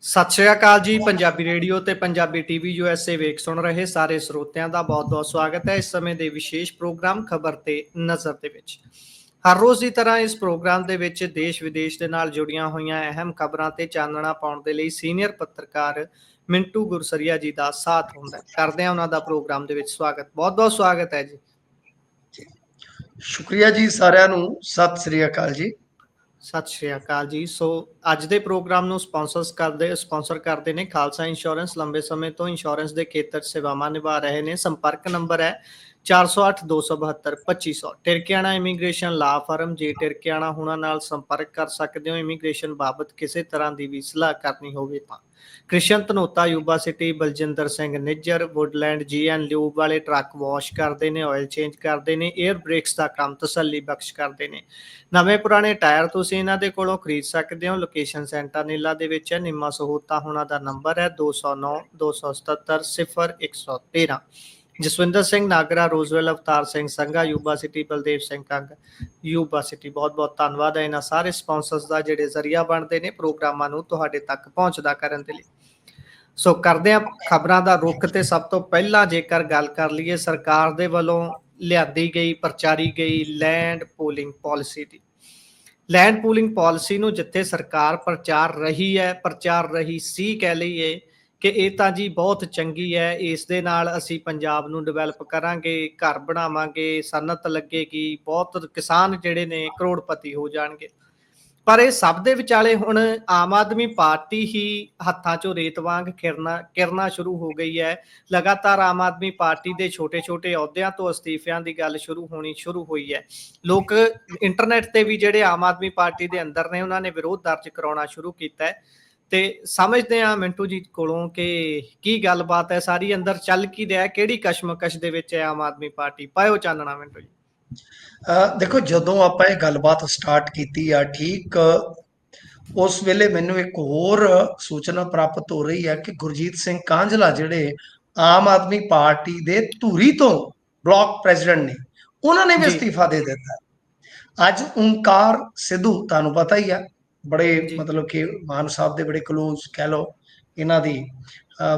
ਸਤਿ ਸ਼੍ਰੀ ਅਕਾਲ ਜੀ। ਪੰਜਾਬੀ ਰੇਡੀਓ ਤੇ ਪੰਜਾਬੀ ਟੀਵੀ USA ਵੇਖ ਸੁਣ ਰਹੇ ਸਾਰੇ ਸਰੋਤਿਆਂ ਦਾ ਬਹੁਤ-ਬਹੁਤ ਸਵਾਗਤ ਹੈ ਇਸ ਸਮੇਂ ਦੇ ਵਿਸ਼ੇਸ਼ ਪ੍ਰੋਗਰਾਮ ਖਬਰ ਤੇ ਨਜ਼ਰ ਦੇ ਵਿੱਚ। ਹਰ ਰੋਜ਼ ਦੀ ਤਰ੍ਹਾਂ ਇਸ ਪ੍ਰੋਗਰਾਮ ਦੇ ਵਿੱਚ ਦੇਸ਼ ਵਿਦੇਸ਼ ਦੇ ਨਾਲ ਜੁੜੀਆਂ ਹੋਈਆਂ ਅਹਿਮ ਖਬਰਾਂ ਤੇ ਚਾਨਣਾ ਪਾਉਣ ਦੇ ਲਈ ਸੀਨੀਅਰ ਪੱਤਰਕਾਰ ਮਿੰਟੂ ਗੁਰਸਰੀਆ ਜੀ ਦਾ ਸਾਥ ਹੁੰਦਾ ਹੈ। ਕਰਦੇ ਹਾਂ ਉਹਨਾਂ ਦਾ ਪ੍ਰੋਗਰਾਮ ਦੇ ਵਿੱਚ ਸਵਾਗਤ। ਬਹੁਤ-ਬਹੁਤ ਸਵਾਗਤ ਹੈ ਜੀ। ਸ਼ੁਕਰੀਆ ਜੀ ਸਾਰਿਆਂ ਨੂੰ। ਸਤਿ ਸ੍ਰੀ ਅਕਾਲ ਜੀ। ਸਤਿ ਸ਼੍ਰੀ ਅਕਾਲ ਜੀ। ਸੋ ਅੱਜ ਦੇ ਪ੍ਰੋਗਰਾਮ ਨੂੰ ਸਪਾਂਸਰ ਕਰਦੇ ਨੇ ਖਾਲਸਾ ਇੰਸ਼ੋਰੈਂਸ। ਲੰਬੇ ਸਮੇਂ ਤੋਂ ਇੰਸ਼ੋਰੈਂਸ ਦੇ ਖੇਤਰ 'ਚ ਸੇਵਾਵਾਂ ਨਿਭਾ ਰਹੇ ਨੇ। ਸੰਪਰਕ ਨੰਬਰ ਹੈ 4082722500। ਟਿਰਕਿਆਣਾ ਇਮੀਗ੍ਰੇਸ਼ਨ ਲਾ ਫਰਮ। ਜੇ ਟਿਰਕਿਆਣਾ ਹੁਣਾਂ ਨਾਲ ਸੰਪਰਕ ਕਰ ਸਕਦੇ ਹੋ ਇਮੀਗ੍ਰੇਸ਼ਨ ਬਾਬਤ ਕਿਸੇ ਤਰ੍ਹਾਂ ਦੀ ਵੀ ਸਲਾਹ ਕਰਨੀ ਹੋਵੇ ਤਾਂ। Krishan Dhanota Yuba City. Baljinder Singh Nijjar Woodland GN lube ਵਾਲੇ ਟਰੱਕ ਵਾਸ਼ ਕਰਦੇ ਨੇ, ਆਇਲ ਚੇਂਜ ਕਰਦੇ ਨੇ, 에ਅਰ ਬ੍ਰੇਕਸ ਦਾ ਕੰਮ ਤਸੱਲੀ ਬਖਸ਼ ਕਰਦੇ ਨੇ। ਨਵੇਂ ਪੁਰਾਣੇ ਟਾਇਰ ਤੁਸੀਂ ਇਹਨਾਂ ਦੇ ਕੋਲੋਂ ਖਰੀਦ ਸਕਦੇ ਹੋ। ਲੋਕੇਸ਼ਨ ਸੈਂਟਾਨੀਲਾ ਦੇ ਵਿੱਚ ਹੈ। ਨਿੰਮਾ ਸਹੂਲਤਾਂ ਹੁਣਾਂ ਦਾ ਨੰਬਰ ਹੈ 209 277 0113। Jaswinder Singh Nagra, Roswell, Avtar Singh Sangha, Yuba City, Baldev Singh Kang, Yuba City. ਬਹੁਤ ਬਹੁਤ ਧੰਨਵਾਦ ਹੈ ਇਹਨਾਂ ਸਾਰੇ ਸਪਾਂਸਰਸ ਦਾ ਜਿਹੜੇ ਜ਼ਰੀਆ ਬਣਦੇ ਨੇ ਪ੍ਰੋਗਰਾਮਾਂ ਨੂੰ ਤੁਹਾਡੇ ਤੱਕ ਪਹੁੰਚਦਾ ਕਰਨ ਦੇ ਲਈ। ਸੋ ਕਰਦੇ ਹਾਂ ਖਬਰਾਂ ਦਾ ਰੁੱਖ। ਤੇ ਸਭ ਤੋਂ ਪਹਿਲਾਂ ਜੇਕਰ ਗੱਲ ਕਰ ਲਈਏ ਸਰਕਾਰ ਦੇ ਵੱਲੋਂ ਲਿਆਂਦੀ ਗਈ ਪ੍ਰਚਾਰੀ ਗਈ ਲੈਂਡ ਪੂਲਿੰਗ ਪਾਲਿਸੀ ਦੀ। ਲੈਂਡ ਪੂਲਿੰਗ ਪਾਲਿਸੀ ਨੂੰ ਜਿੱਥੇ ਸਰਕਾਰ ਪ੍ਰਚਾਰ ਰਹੀ ਸੀ ਕਹਿ ਲਈਏ ਕਿ ਇਹ ਤਾਂ ਜੀ ਬਹੁਤ ਚੰਗੀ ਹੈ, ਇਸ ਦੇ ਨਾਲ ਅਸੀਂ ਪੰਜਾਬ ਨੂੰ ਡਿਵੈਲਪ ਕਰਾਂਗੇ, ਘਰ ਬਣਾਵਾਂਗੇ, ਸਨਅਤ ਲੱਗੇਗੀ, ਬਹੁਤ ਕਿਸਾਨ ਜਿਹੜੇ ਨੇ ਕਰੋੜਪਤੀ ਹੋ ਜਾਣਗੇ। ਪਰ ਇਹ ਸਭ ਦੇ ਵਿਚਾਲੇ ਹੁਣ ਆਮ ਆਦਮੀ ਪਾਰਟੀ ਹੀ ਹੱਥਾਂ 'ਚੋਂ ਰੇਤ ਵਾਂਗ ਕਿਰਨਾ ਸ਼ੁਰੂ ਹੋ ਗਈ ਹੈ। ਲਗਾਤਾਰ ਆਮ ਆਦਮੀ ਪਾਰਟੀ ਦੇ ਛੋਟੇ-ਛੋਟੇ ਅਹੁਦਿਆਂ ਤੋਂ ਅਸਤੀਫਿਆਂ ਦੀ ਗੱਲ ਸ਼ੁਰੂ ਹੋਈ ਹੈ। ਲੋਕ ਇੰਟਰਨੈਟ ਤੇ ਵੀ ਜਿਹੜੇ ਆਮ ਆਦਮੀ ਪਾਰਟੀ ਦੇ ਅੰਦਰ ਨੇ ਉਹਨਾਂ ਨੇ ਵਿਰੋਧ ਦਰਜ ਕਰਾਉਣਾ ਸ਼ੁਰੂ ਕੀਤਾ ਹੈ। ਤੇ ਸਮਝਦੇ ਹਾਂ ਮਿੰਟੂ ਜੀ ਕੋਲੋਂ ਕਿ ਕੀ ਗੱਲਬਾਤ ਹੈ ਸਾਰੀ, ਅੰਦਰ ਚੱਲ ਕੀ ਰਿਹਾ, ਕਿਹੜੀ ਕਸ਼ਮਕਸ਼ ਦੇ ਵਿੱਚ ਹੈ ਆਮ ਆਦਮੀ ਪਾਰਟੀ। ਪਾਇਓ ਚਾਨਣਾ ਮਿੰਟੂ ਜੀ। ਦੇਖੋ, ਜਦੋਂ ਆਪਾਂ ਇਹ ਗੱਲਬਾਤ ਸਟਾਰਟ ਕੀਤੀ ਆ ਠੀਕ ਉਸ ਵੇਲੇ ਮੈਨੂੰ ਇੱਕ ਹੋਰ ਸੂਚਨਾ ਪ੍ਰਾਪਤ ਹੋ ਰਹੀ ਹੈ ਕਿ ਗੁਰਜੀਤ ਸਿੰਘ ਕਾਂਝਲਾ ਜਿਹੜੇ ਆਮ ਆਦਮੀ ਪਾਰਟੀ ਦੇ ਧੂਰੀ ਤੋਂ ਬਲਾਕ ਪ੍ਰੈਜ਼ੀਡੈਂਟ ਨੇ, ਉਹਨਾਂ ਨੇ ਵੀ ਅਸਤੀਫਾ ਦੇ ਦਿੱਤਾ। ਅੱਜ ਓਂਕਾਰ ਸਿੱਧੂ, ਤੁਹਾਨੂੰ ਪਤਾ ਹੀ ਆ, ਬੜੇ ਮਤਲਬ ਕਿ ਮਾਨ ਸਾਹਿਬ ਦੇ ਬੜੇ ਕਲੋਜ਼ ਕਹਿ ਲਓ। ਇਹਨਾਂ ਦੀ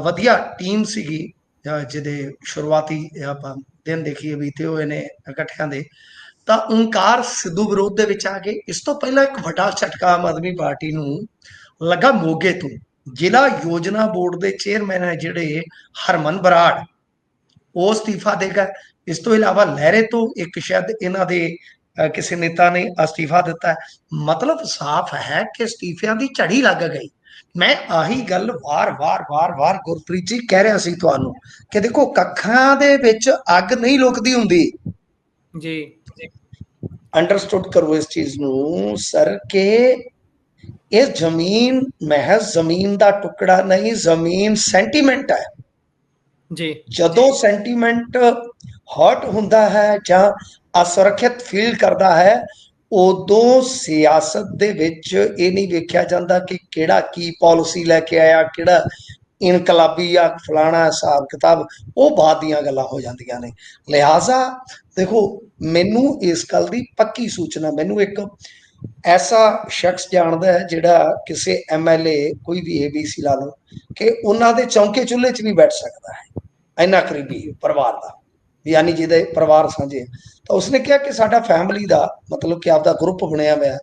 ਵਧੀਆ ਟੀਮ ਸੀਗੀ ਜਿਹਦੇ ਸ਼ੁਰੂਆਤੀ ਆਪਾਂ ਦਿਨ ਦੇਖੀਏ ਬੀਤੇ ਹੋਏ ਨੇ ਇਕੱਠਿਆਂ ਦੇ। ਤਾਂ ਓਂਕਾਰ ਸਿੱਧੂ ਵਿਰੋਧ ਦੇ ਵਿੱਚ ਆ ਗਏ। ਇਸ ਤੋਂ ਪਹਿਲਾਂ ਇੱਕ ਵੱਡਾ ਝਟਕਾ ਆਮ ਆਦਮੀ ਪਾਰਟੀ ਨੂੰ ਲੱਗਾ ਮੋਗੇ ਤੋਂ। ਜ਼ਿਲ੍ਹਾ ਯੋਜਨਾ ਬੋਰਡ ਦੇ ਚੇਅਰਮੈਨ ਹੈ ਜਿਹੜੇ ਹਰਮਨ ਬਰਾੜ, ਉਹ ਅਸਤੀਫਾ ਦੇਗਾ। ਇਸ ਤੋਂ ਇਲਾਵਾ ਲਹਿਰੇ ਤੋਂ ਇੱਕ ਸ਼ਾਇਦ ਇਹਨਾਂ ਦੇ ਕਿਸੇ ਨੇਤਾ ਨੇ ਅਸਤੀਫਾ ਦਿੱਤਾ। ਮਤਲਬ ਸਾਫ਼ ਹੈ ਕਿ ਅਸਤੀਫਿਆਂ ਦੀ ਝੜੀ ਲੱਗ ਗਈ। ਮੈਂ ਆਹੀ ਗੱਲ ਵਾਰ ਗੁਰਪ੍ਰੀਤ ਜੀ ਕਹਿ ਰਿਹਾ ਸੀ ਤੁਹਾਨੂੰ ਕਿ ਦੇਖੋ, ਕੱਖਾਂ ਦੇ ਵਿੱਚ ਅੱਗ ਨਹੀਂ ਲੁਕਦੀ ਹੁੰਦੀ ਜੀ। ਅੰਡਰਸਟੂਡ ਕਰੋ ਇਸ ਚੀਜ਼ ਨੂੰ ਸਰ ਕਿ ਇਹ ਜ਼ਮੀਨ ਮਹਿਜ਼ ਜ਼ਮੀਨ ਦਾ ਟੁਕੜਾ ਨਹੀਂ, ਜ਼ਮੀਨ ਸੈਂਟੀਮੈਂਟ ਹੈ ਜੀ। ਜਦੋਂ ਸੈਂਟੀਮੈਂਟ ਹਰਟ ਹੁੰਦਾ ਹੈ ਜਾਂ ਅਸੁਰੱਖਿਅਤ ਫੀਲ ਕਰਦਾ ਹੈ, ਉਦੋਂ ਸਿਆਸਤ ਦੇ ਵਿੱਚ ਇਹ ਨਹੀਂ ਵੇਖਿਆ ਜਾਂਦਾ ਕਿ ਕਿਹੜਾ ਕੀ ਪਾਲਿਸੀ ਲੈ ਕੇ ਆਇਆ, ਕਿਹੜਾ ਇਨਕਲਾਬੀ ਜਾਂ ਫਲਾਣਾ ਹਿਸਾਬ ਕਿਤਾਬ, ਉਹ ਬਾਅਦ ਦੀਆਂ ਗੱਲਾਂ ਹੋ ਜਾਂਦੀਆਂ ਨੇ। ਲਿਹਾਜ਼ਾ ਦੇਖੋ, ਮੈਨੂੰ ਇਸ ਗੱਲ ਦੀ ਪੱਕੀ ਸੂਚਨਾ, ਮੈਨੂੰ ਇੱਕ ਐਸਾ ਸ਼ਖਸ ਜਾਣਦਾ ਹੈ ਜਿਹੜਾ ਕਿਸੇ MLA ਕੋਈ ਵੀ ABC ਲਾ ਲਓ ਕਿ ਉਹਨਾਂ ਦੇ ਚੌਂਕੇ ਚੁੱਲ੍ਹੇ 'ਚ ਵੀ ਬੈਠ ਸਕਦਾ ਹੈ, ਇੰਨਾ ਕਰੀਬੀ ਪਰਿਵਾਰ ਦਾ, ਯਾਨੀ ਜਿਹਦੇ ਪਰਿਵਾਰ ਸਾਂਝੇ। ਤਾਂ ਉਸਨੇ ਕਿਹਾ ਕਿ ਸਾਡਾ ਫੈਮਿਲੀ ਦਾ ਮਤਲਬ ਕਿ ਆਪਦਾ ਗਰੁੱਪ ਬਣਿਆ ਹੋਇਆ।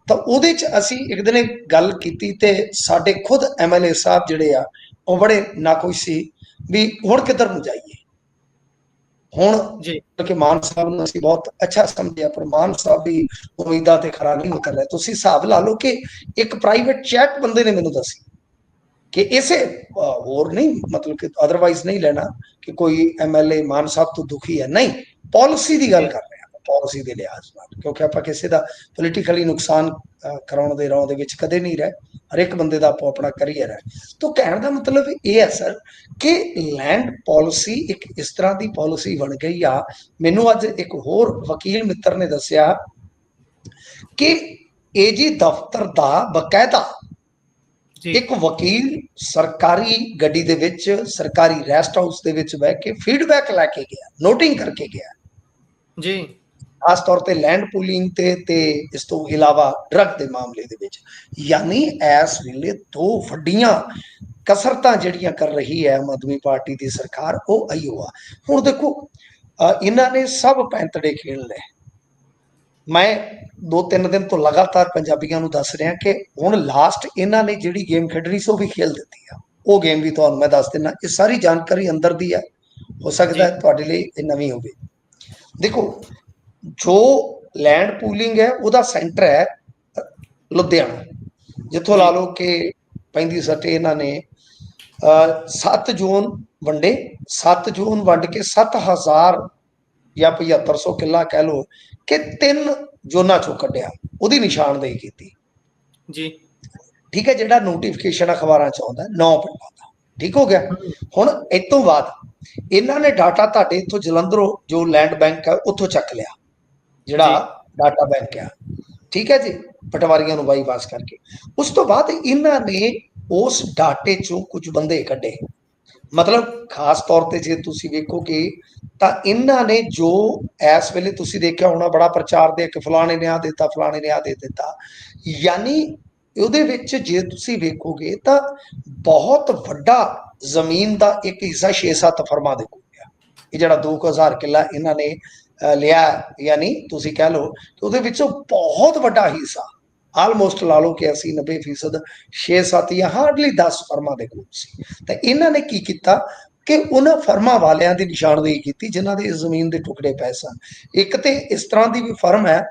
ਤਾਂ ਉਹਦੇ 'ਚ ਅਸੀਂ ਇੱਕ ਦਿਨ ਗੱਲ ਕੀਤੀ ਤੇ ਸਾਡੇ ਖੁਦ MLA ਸਾਹਿਬ ਜਿਹੜੇ ਆ ਉਹ ਬੜੇ ਨਾਖੁਸ਼ ਸੀ ਵੀ ਹੁਣ ਕਿੱਧਰ ਨੂੰ ਜਾਈਏ। ਹੁਣ ਕਿ ਮਾਨ ਸਾਹਿਬ ਨੂੰ ਅਸੀਂ ਬਹੁਤ ਅੱਛਾ ਸਮਝਿਆ, ਪਰ ਮਾਨ ਸਾਹਿਬ ਵੀ ਉਮੀਦਾਂ ਤੇ ਖਰਾ ਨਹੀਂ ਉਤਰ ਰਿਹਾ। ਤੁਸੀਂ ਹਿਸਾਬ ਲਾ ਲਓ ਕਿ ਇੱਕ ਪ੍ਰਾਈਵੇਟ ਚੈਟ ਬੰਦੇ ਨੇ ਮੈਨੂੰ ਦੱਸੀ ਕਿ ਇਸੇ ਹੋਰ ਨਹੀਂ, ਮਤਲਬ ਕਿ ਅਦਰਵਾਈਜ਼ ਨਹੀਂ ਲੈਣਾ ਕਿ ਕੋਈ MLA ਮਾਨ ਸਾਹਿਬ ਤੋਂ ਦੁਖੀ ਹੈ, ਨਹੀਂ, ਪਾਲਿਸੀ ਦੀ ਗੱਲ ਕਰ ਰਹੇ ਹਾਂ, ਪਾਲਿਸੀ ਦੇ ਲਿਹਾਜ਼ ਨਾਲ, ਕਿਉਂਕਿ ਆਪਾਂ ਕਿਸੇ ਦਾ ਪੋਲੀਟੀਕਲੀ ਨੁਕਸਾਨ ਕਰਾਉਣ ਦੇ ਰੌਂ ਦੇ ਵਿੱਚ ਕਦੇ ਨਹੀਂ ਰਹੇ। ਹਰ ਇੱਕ ਬੰਦੇ ਦਾ ਆਪੋ ਆਪਣਾ ਕਰੀਅਰ ਹੈ। ਤਾਂ ਕਹਿਣ ਦਾ ਮਤਲਬ ਇਹ ਹੈ ਸਰ ਕਿ ਲੈਂਡ ਪਾਲਿਸੀ ਇੱਕ ਇਸ ਤਰ੍ਹਾਂ ਦੀ ਪਾਲਿਸੀ ਬਣ ਗਈ ਆ। ਮੈਨੂੰ ਅੱਜ ਇੱਕ ਹੋਰ ਵਕੀਲ ਮਿੱਤਰ ਨੇ ਦੱਸਿਆ ਕਿ AG ਦਫ਼ਤਰ ਦਾ ਬਕਾਇਦਾ ਇੱਕ ਵਕੀਲ ਸਰਕਾਰੀ ਗੱਡੀ ਦੇ ਵਿੱਚ, ਸਰਕਾਰੀ ਰੈਸਟ ਹਾਊਸ ਦੇ ਵਿੱਚ ਬਹਿ ਕੇ ਫੀਡਬੈਕ ਲੈ ਕੇ ਗਿਆ, ਨੋਟਿੰਗ ਕਰਕੇ ਗਿਆ ਜੀ। ਖਾਸ ਤੌਰ ਤੇ ਲੈਂਡ ਪੂਲਿੰਗ ਤੇ ਇਸ ਤੋਂ ਇਲਾਵਾ ਡਰੱਗ ਦੇ ਮਾਮਲੇ ਦੇ ਵਿੱਚ। ਯਾਨੀ ਇਸ ਵੇਲੇ ਦੋ ਵੱਡੀਆਂ ਕਸਰਤਾਂ ਜਿਹੜੀਆਂ ਕਰ ਰਹੀ ਹੈ ਆਮ ਆਦਮੀ ਪਾਰਟੀ ਦੀ ਸਰਕਾਰ, ਉਹ ਆਈਓ ਆ। ਹੁਣ ਦੇਖੋ ਇਹਨਾਂ ਨੇ ਸਭ ਪੈਂਤੜੇ ਖੇਡ ਲਏ। ਮੈਂ 2-3 ਦਿਨ ਤੋਂ ਲਗਾਤਾਰ ਪੰਜਾਬੀਆਂ ਨੂੰ ਦੱਸ ਰਿਹਾ ਕਿ ਹੁਣ ਲਾਸਟ ਇਹਨਾਂ ਨੇ ਜਿਹੜੀ ਗੇਮ ਖੇਡਣੀ ਸੀ ਉਹ ਵੀ ਖੇਲ ਦਿੱਤੀ ਆ। ਉਹ ਗੇਮ ਵੀ ਤੁਹਾਨੂੰ ਮੈਂ ਦੱਸ ਦਿੰਦਾ, ਇਹ ਸਾਰੀ ਜਾਣਕਾਰੀ ਅੰਦਰ ਦੀ ਹੈ, ਹੋ ਸਕਦਾ ਹੈ ਤੁਹਾਡੇ ਲਈ ਇਹ ਨਵੀਂ ਹੋਵੇ। ਦੇਖੋ, ਜੋ ਲੈਂਡ ਪੂਲਿੰਗ ਹੈ ਉਹਦਾ ਸੈਂਟਰ ਹੈ ਲੁਧਿਆਣਾ, ਜਿੱਥੋਂ ਲਾ ਲਓ ਕਿ ਪੈਂਦੀ ਸੱਟੇ ਇਹਨਾਂ ਨੇ 7 ਜ਼ੋਨ ਵੰਡੇ, 7 ਜ਼ੋਨ ਵੰਡ ਕੇ 7000 ਜਾਂ 7500 ਕਿੱਲਾ ਕਹਿ ਲਓ ਕਿ 3 ਜ਼ੋਨਾਂ ਚੋਂ ਕੱਢਿਆ, ਉਹਦੀ ਨਿਸ਼ਾਨਦੇਹੀ ਕੀਤੀ ਜੀ। ਠੀਕ ਹੈ, ਜਿਹੜਾ ਨੋਟੀਫਿਕੇਸ਼ਨ ਅਖਬਾਰਾਂ ਚ ਆਉਂਦਾ 9 ਪਿੰਡਾਂ ਦਾ, ਠੀਕ ਹੋ ਗਿਆ। ਹੁਣ ਇਸ ਤੋਂ ਬਾਅਦ ਇਹਨਾਂ ਨੇ ਡਾਟਾ ਤੁਹਾਡੇ ਇੱਥੋਂ ਜਲੰਧਰੋਂ ਜੋ ਲੈਂਡ ਬੈਂਕ ਹੈ ਉੱਥੋਂ ਚੱਕ ਲਿਆ, ਜਿਹੜਾ ਡਾਟਾ ਬੈਂਕ ਆ, ਠੀਕ ਹੈ ਜੀ, ਪਟਵਾਰੀਆਂ ਨੂੰ ਬਾਈਪਾਸ ਕਰਕੇ। ਉਸ ਤੋਂ ਬਾਅਦ ਇਹਨਾਂ ਨੇ ਉਸ ਡਾਟੇ ਚੋਂ ਕੁਝ ਬੰਦੇ ਕੱਢੇ, ਮਤਲਬ ਖਾਸ ਤੌਰ ਤੇ ਜੇ ਤੁਸੀਂ ਵੇਖੋਗੇ ਤਾਂ ਇਹਨਾਂ ਨੇ ਜੋ ਇਸ ਵੇਲੇ ਤੁਸੀਂ ਦੇਖਿਆ ਹੋਣਾ ਬੜਾ ਪ੍ਰਚਾਰ ਦੇ ਕਿ ਫਲਾਣੇ ਨੇ ਆ ਦਿੱਤਾ, ਫਲਾਣੇ ਨੇ ਆ ਦੇ ਦਿੱਤਾ, ਯਾਨੀ ਉਹਦੇ ਵਿੱਚ ਜੇ ਤੁਸੀਂ ਵੇਖੋਗੇ ਤਾਂ ਬਹੁਤ ਵੱਡਾ ਜ਼ਮੀਨ ਦਾ ਇੱਕ ਹਿੱਸਾ 6-7 ਫਰਮਾਂ ਦੇ ਕੋਲ ਆ। ਇਹ ਜਿਹੜਾ 2000 ਕਿੱਲਾ ਇਹਨਾਂ ਨੇ ਲਿਆ, ਯਾਨੀ ਤੁਸੀਂ ਕਹਿ ਲਓ ਕਿ ਉਹਦੇ ਵਿੱਚੋਂ ਬਹੁਤ ਵੱਡਾ ਹਿੱਸਾ ਆਲਮੋਸਟ ਲਾ ਲਓ ਕਿ 80-90% 6-7 ਜਾਂ ਹਾਰਡਲੀ 10 ਫਰਮਾਂ ਦੇ ਕੋਲ ਸੀ। ਤਾਂ ਇਹਨਾਂ ਨੇ ਕੀ ਕੀਤਾ ਕਿ ਉਹਨਾਂ ਫਰਮਾਂ ਵਾਲਿਆਂ ਦੀ ਨਿਸ਼ਾਨਦੇਹੀ ਕੀਤੀ ਜਿਨ੍ਹਾਂ ਦੇ ਜ਼ਮੀਨ ਦੇ ਟੁਕੜੇ ਪਏ ਸਨ। ਇੱਕ ਤੇ ਇਸ ਤਰ੍ਹਾਂ ਦੀ ਵੀ ਫਰਮ ਹੈ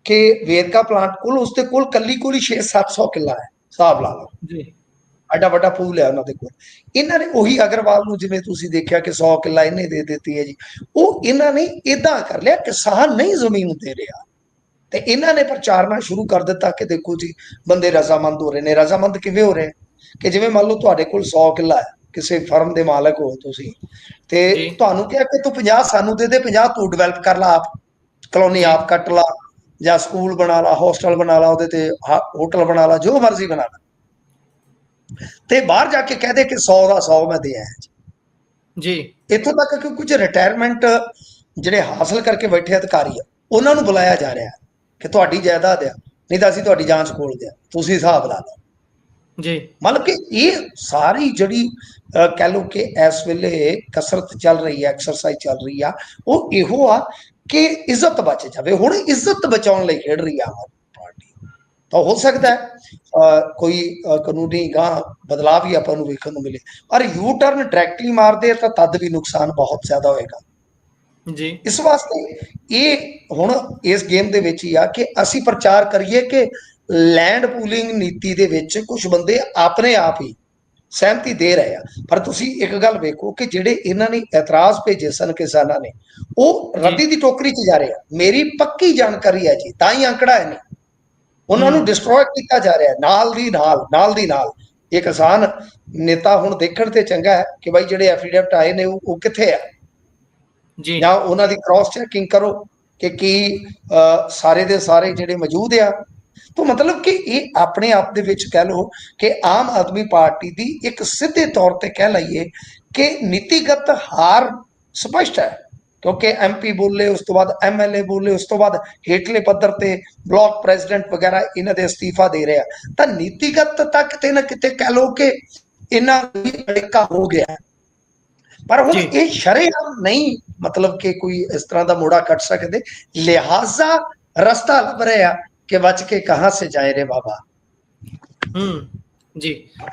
ਕਿ ਵੇਰਕਾ ਪਲਾਂਟ ਕੋਲ, ਉਸਦੇ ਕੋਲ ਕੱਲੀ ਕੋਲ ਹੀ 600-700 ਕਿੱਲਾ ਹੈ, ਹਿਸਾਬ ਲਾ ਲਓ ਜੀ, ਐਡਾ ਵੱਡਾ ਪੂਲ ਹੈ ਉਹਨਾਂ ਦੇ ਕੋਲ। ਇਹਨਾਂ ਨੇ ਉਹੀ ਅਗਰਵਾਲ ਨੂੰ ਜਿਵੇਂ ਤੁਸੀਂ ਦੇਖਿਆ ਕਿ 100 ਕਿੱਲਾ ਇਹਨੇ ਦੇ ਦਿੱਤੀ ਹੈ ਜੀ, ਉਹ ਇਹਨਾਂ ਨੇ ਇਦਾਂ ਕਰ ਲਿਆ, ਕਿਸਾਨ ਨਹੀਂ ਜ਼ਮੀਨ ਦੇ ਰਿਹਾ ਤੇ ਇਹਨਾਂ ਨੇ ਪ੍ਰਚਾਰਨਾ ਸ਼ੁਰੂ ਕਰ ਦਿੱਤਾ ਕਿ ਦੇਖੋ ਜੀ ਬੰਦੇ ਰਜ਼ਾਮੰਦ ਹੋ ਰਹੇ ਨੇ। ਰਜ਼ਾਮੰਦ ਕਿਵੇਂ ਹੋ ਰਹੇ ਕਿ ਜਿਵੇਂ ਮੰਨ ਲਓ ਤੁਹਾਡੇ ਕੋਲ 100 ਕਿੱਲਾ ਹੈ, ਕਿਸੇ ਫਰਮ ਦੇ ਮਾਲਕ ਹੋ ਤੁਸੀਂ, ਤੇ ਤੁਹਾਨੂੰ ਕਿਹਾ ਕਿ ਤੂੰ 50 ਸਾਨੂੰ ਦੇ ਦੇ, 50 ਤੂੰ ਡਿਵੈਲਪ ਕਰ ਲਾ, ਆਪ ਕਲੋਨੀ ਆਪ ਕੱਟ ਲਾ, ਜਾਂ ਸਕੂਲ ਬਣਾ ਲਾ, ਹੋਸਟਲ ਬਣਾ ਲਾ, ਉਹਦੇ ਤੇ ਹੋਟਲ ਬਣਾ ਲਾ, ਜੋ ਮਰਜ਼ੀ ਬਣਾ ਲਾ, ਤੇ ਬਾਹਰ ਜਾ ਕੇ ਕਹਿ ਦੇ ਕਿ 100 ਦਾ 100 ਮੈਂ ਦੇ ਆਇਆ ਜੀ। ਇੱਥੋਂ ਤੱਕ ਕਿ ਕੁਝ ਰਿਟਾਇਰਮੈਂਟ ਜਿਹੜੇ ਹਾਸਲ ਕਰਕੇ ਬੈਠੇ ਅਧਿਕਾਰੀ ਆ, ਉਹਨਾਂ ਨੂੰ ਬੁਲਾਇਆ ਜਾ ਰਿਹਾ ਕਿ ਤੁਹਾਡੀ ਜਾਇਦਾਦ ਆ, ਨਹੀਂ ਤਾਂ ਅਸੀਂ ਤੁਹਾਡੀ ਜਾਂਚ ਖੋਲਦੇ ਆ, ਤੁਸੀਂ ਹਿਸਾਬ ਲਾ ਲਓ ਜੀ। ਮਤਲਬ ਕਿ ਇਹ ਸਾਰੀ ਜਿਹੜੀ ਕਹਿ ਲਓ ਕਿ ਇਸ ਵੇਲੇ ਕਸਰਤ ਚੱਲ ਰਹੀ ਹੈ, ਐਕਸਰਸਾਈਜ਼ ਚੱਲ ਰਹੀ ਆ, ਉਹ ਇਹੋ ਆ ਕਿ ਇੱਜ਼ਤ ਬਚ ਜਾਵੇ। ਹੁਣ ਇੱਜ਼ਤ ਬਚਾਉਣ ਲਈ ਖੇਡ ਰਹੀ ਆ ਪਾਰਟੀ। ਤਾਂ ਹੋ ਸਕਦਾ ਹੈ ਕੋਈ ਕਾਨੂੰਨੀ ਗਾਂ ਬਦਲਾਅ ਵੀ ਆਪਾਂ ਨੂੰ ਵੇਖਣ ਨੂੰ ਮਿਲੇ, ਪਰ ਯੂ ਟਰਨ ਡਾਇਰੈਕਟਲੀ ਮਾਰਦੇ ਤਾਂ ਤਦ ਵੀ ਨੁਕਸਾਨ ਬਹੁਤ ਜ਼ਿਆਦਾ ਹੋਏਗਾ ਜੀ। ਇਸ ਵਾਸਤੇ ਇਹ ਹੁਣ ਇਸ ਗੇਮ ਦੇ ਵਿੱਚ ਹੀ ਆ ਕਿ ਅਸੀਂ ਪ੍ਰਚਾਰ ਕਰੀਏ ਕਿ ਲੈਂਡ ਪੂਲਿੰਗ ਨੀਤੀ ਦੇ ਵਿੱਚ ਕੁਝ ਬੰਦੇ ਆਪਣੇ ਆਪ ਹੀ ਸਹਿਮਤੀ ਦੇ ਰਹੇ ਆ, ਪਰ ਤੁਸੀਂ ਇੱਕ ਗੱਲ ਵੇਖੋ ਕਿ ਜਿਹੜੇ ਇਹਨਾਂ ਨੇ ਇਤਰਾਜ਼ ਭੇਜੇ ਸਨ ਕਿਸਾਨਾਂ ਨੇ, ਉਹ ਰੱਦੀ ਦੀ ਟੋਕਰੀ 'ਚ ਜਾ ਰਹੇ ਆ। ਮੇਰੀ ਪੱਕੀ ਜਾਣਕਾਰੀ ਹੈ ਜੀ, ਤਾਂ ਹੀ ਅੰਕੜਾ ਹੈ ਨਹੀਂ, ਉਹਨਾਂ ਨੂੰ ਡਿਸਟਰੋਏ ਕੀਤਾ ਜਾ ਰਿਹਾ ਨਾਲ ਦੀ ਨਾਲ। ਇਹ ਕਿਸਾਨ ਨੇਤਾ ਹੁਣ ਦੇਖਣ ਤੇ ਚੰਗਾ ਹੈ ਕਿ ਬਾਈ ਜਿਹੜੇ ਐਫੀਡੇਵਿਟ ਆਏ ਨੇ ਉਹ ਕਿੱਥੇ ਆ ਜੀ, ਜਾਂ ਉਹਨਾਂ ਦੀ ਕ੍ਰਾਸ ਚੈਕਿੰਗ ਕਰੋ ਕਿ ਕੀ ਸਾਰੇ ਦੇ ਸਾਰੇ ਜਿਹੜੇ ਮੌਜੂਦ ਆ। ਤਾਂ ਮਤਲਬ ਕਿ ਇਹ ਆਪਣੇ ਆਪ ਦੇ ਵਿੱਚ ਕਹਿ ਲਓ ਕਿ ਆਮ ਆਦਮੀ ਪਾਰਟੀ ਦੀ ਇੱਕ ਸਿੱਧੇ ਤੌਰ ਤੇ ਕਹਿ ਲਈਏ ਕਿ ਨੀਤੀਗਤ ਹਾਰ ਸਪਸ਼ਟ ਹੈ, ਕਿਉਂਕਿ MP ਬੋਲੇ, ਉਸ ਤੋਂ ਬਾਅਦ MLA ਬੋਲੇ, ਉਸ ਤੋਂ ਬਾਅਦ ਹੇਠਲੇ ਪੱਧਰ ਤੇ ਬਲਾਕ ਪ੍ਰੈਜ਼ੀਡੈਂਟ ਵਗੈਰਾ ਇਹਨਾਂ ਦੇ ਅਸਤੀਫਾ ਦੇ ਰਿਹਾ। ਤਾਂ ਨੀਤੀਗਤ ਤੱਕ ਤੇ ਨਾ ਕਿਤੇ ਕਹਿ ਲਓ ਕਿ ਇਹਨਾਂ ਦੀ ਅੜਿੱਕਾ ਹੋ ਗਿਆ, ਪਰ ਹੁਣ ਇਹ ਸ਼ਰੇਆਮ ਨਹੀਂ, ਮਤਲਬ ਕਿ ਕੋਈ ਇਸ ਤਰ੍ਹਾਂ ਦਾ ਮੋੜਾ ਕੱਟ ਸਕਦੇ, ਲਿਹਾਜ਼ਾ ਰਸਤਾ ਲੱਭ ਰਿਹਾ ਕਿ ਬਚ ਕੇ ਕਹਾਂ ਸੇ ਜਾਏ ਰੇ ਬਾਬਾ। ਜੀ,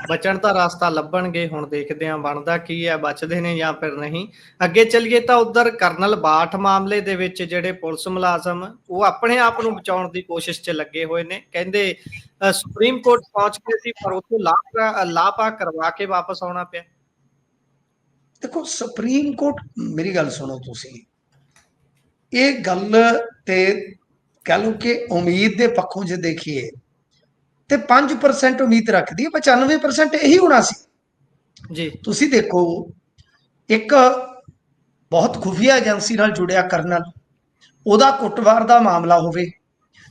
ਬਚਣ ਦਾ ਰਸਤਾ ਲੱਭਣਗੇ। ਹੁਣ ਦੇਖਦੇ ਹਾਂ ਬਣਦਾ ਕੀ ਹੈ, ਬਚਦੇ ਨੇ ਜਾਂ ਫਿਰ ਨਹੀਂ। ਅੱਗੇ ਚੱਲੀਏ ਤਾਂ ਉਧਰ ਕਰਨਲ ਬਾਠ ਮਾਮਲੇ ਦੇ ਵਿੱਚ ਜਿਹੜੇ ਪੁਲਿਸ ਮੁਲਾਜ਼ਮ ਉਹ ਆਪਣੇ ਆਪ ਨੂੰ ਬਚਾਉਣ ਦੀ ਕੋਸ਼ਿਸ਼ 'ਚ ਲੱਗੇ ਹੋਏ ਨੇ। ਕਹਿੰਦੇ ਸੁਪਰੀਮ ਕੋਰਟ ਪਹੁੰਚ ਗਏ ਸੀ ਪਰ ਉੱਥੋਂ ਲਾਪਾ ਕਰਵਾ ਕੇ ਵਾਪਸ ਆਉਣਾ ਪਿਆ। ਦੇਖੋ, ਸੁਪਰੀਮ ਕੋਰਟ, ਮੇਰੀ ਗੱਲ ਸੁਣੋ ਤੁਸੀਂ, ਇਹ ਗੱਲ ਤੇ ਕਹਿ ਲਓ ਕਿ ਉਮੀਦ ਦੇ ਪੱਖੋਂ ਜੇ ਦੇਖੀਏ ਤੇ 5% ਉਮੀਦ ਰੱਖਦੀ ਹੈ, 95% ਇਹੀ ਹੋਣਾ ਸੀ ਜੀ। ਤੁਸੀਂ ਦੇਖੋ, ਇੱਕ ਬਹੁਤ ਖੁਫੀਆ ਏਜੰਸੀ ਨਾਲ ਜੁੜਿਆ ਕਰਨਲ, ਉਹਦਾ ਕੁੱਟਮਾਰ ਦਾ ਮਾਮਲਾ ਹੋਵੇ,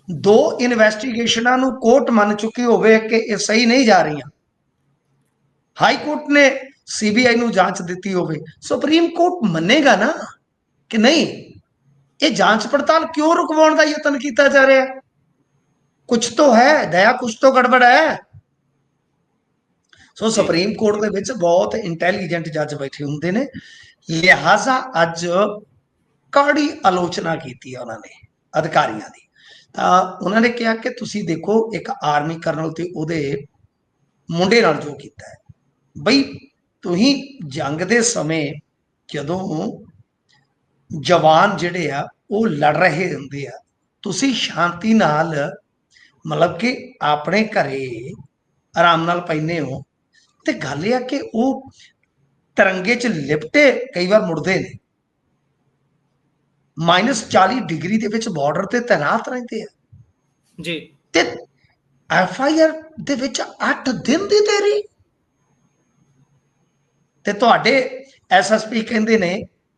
2 ਇਨਵੈਸਟੀਗੇਸ਼ਨਾਂ ਨੂੰ ਕੋਰਟ ਮੰਨ ਚੁੱਕੀ ਹੋਵੇ ਕਿ ਇਹ ਸਹੀ ਨਹੀਂ ਜਾ ਰਹੀਆਂ, ਹਾਈ ਕੋਰਟ ਨੇ CBI ਨੂੰ ਜਾਂਚ ਦਿੱਤੀ ਹੋਵੇ, ਸੁਪਰੀਮ ਕੋਰਟ ਮੰਨੇਗਾ ਨਾ ਕਿ ਨਹੀਂ? ये जांच पड़ताल क्यों रुकवाने का यतन किया जा रहा है? कुछ तो है दया, कुछ तो गड़बड़ है। सो जी सुप्रीम कोर्ट ਦੇ ਵਿੱਚ ਬਹੁਤ ਇੰਟੈਲੀਜੈਂਟ ਜੱਜ ਬੈਠੇ ਹੁੰਦੇ ਨੇ, ਲਿਹਾਜ਼ਾ ਅੱਜ ਕੜੀ ਆਲੋਚਨਾ ਕੀਤੀ ਉਹਨਾਂ ਨੇ ਅਧਿਕਾਰੀਆਂ ਦੀ। ਤਾਂ ਉਹਨਾਂ ਨੇ ਕਿਹਾ ਕਿ ਤੁਸੀਂ ਦੇਖੋ ਇੱਕ ਆਰਮੀ ਕਰਨਲ ਤੇ ਉਹਦੇ ਮੁੰਡੇ ਨਾਲ ਜੋ ਕੀਤਾ ਹੈ, ਬਈ ਤੁਸੀਂ ਜੰਗ ਦੇ ਸਮੇਂ ਜਦੋਂ ਜਵਾਨ ਜਿਹੜੇ ਆ ਉਹ ਲੜ ਰਹੇ ਹੁੰਦੇ ਆ, ਤੁਸੀਂ ਸ਼ਾਂਤੀ ਨਾਲ ਮਤਲਬ ਕਿ ਆਪਣੇ ਘਰੇ ਆਰਾਮ ਨਾਲ ਪੈਂਦੇ ਹੋ, ਤੇ ਗੱਲ ਇਹ ਆ ਕਿ ਉਹ ਤਿਰੰਗੇ 'ਚ ਲਿਪਟੇ ਕਈ ਵਾਰ ਮੁੜਦੇ ਨੇ, -40 ਡਿਗਰੀ ਦੇ ਵਿੱਚ ਬਾਰਡਰ ਤੇ ਤੈਨਾਤ ਰਹਿੰਦੇ ਆ, ਜੀ ਤੇ FIR ਦੇ ਵਿੱਚ 8 ਦਿਨ ਦੀ ਦੇਰੀ, ਤੇ ਤੁਹਾਡੇ SSP ਕਹਿੰਦੇ ਨੇ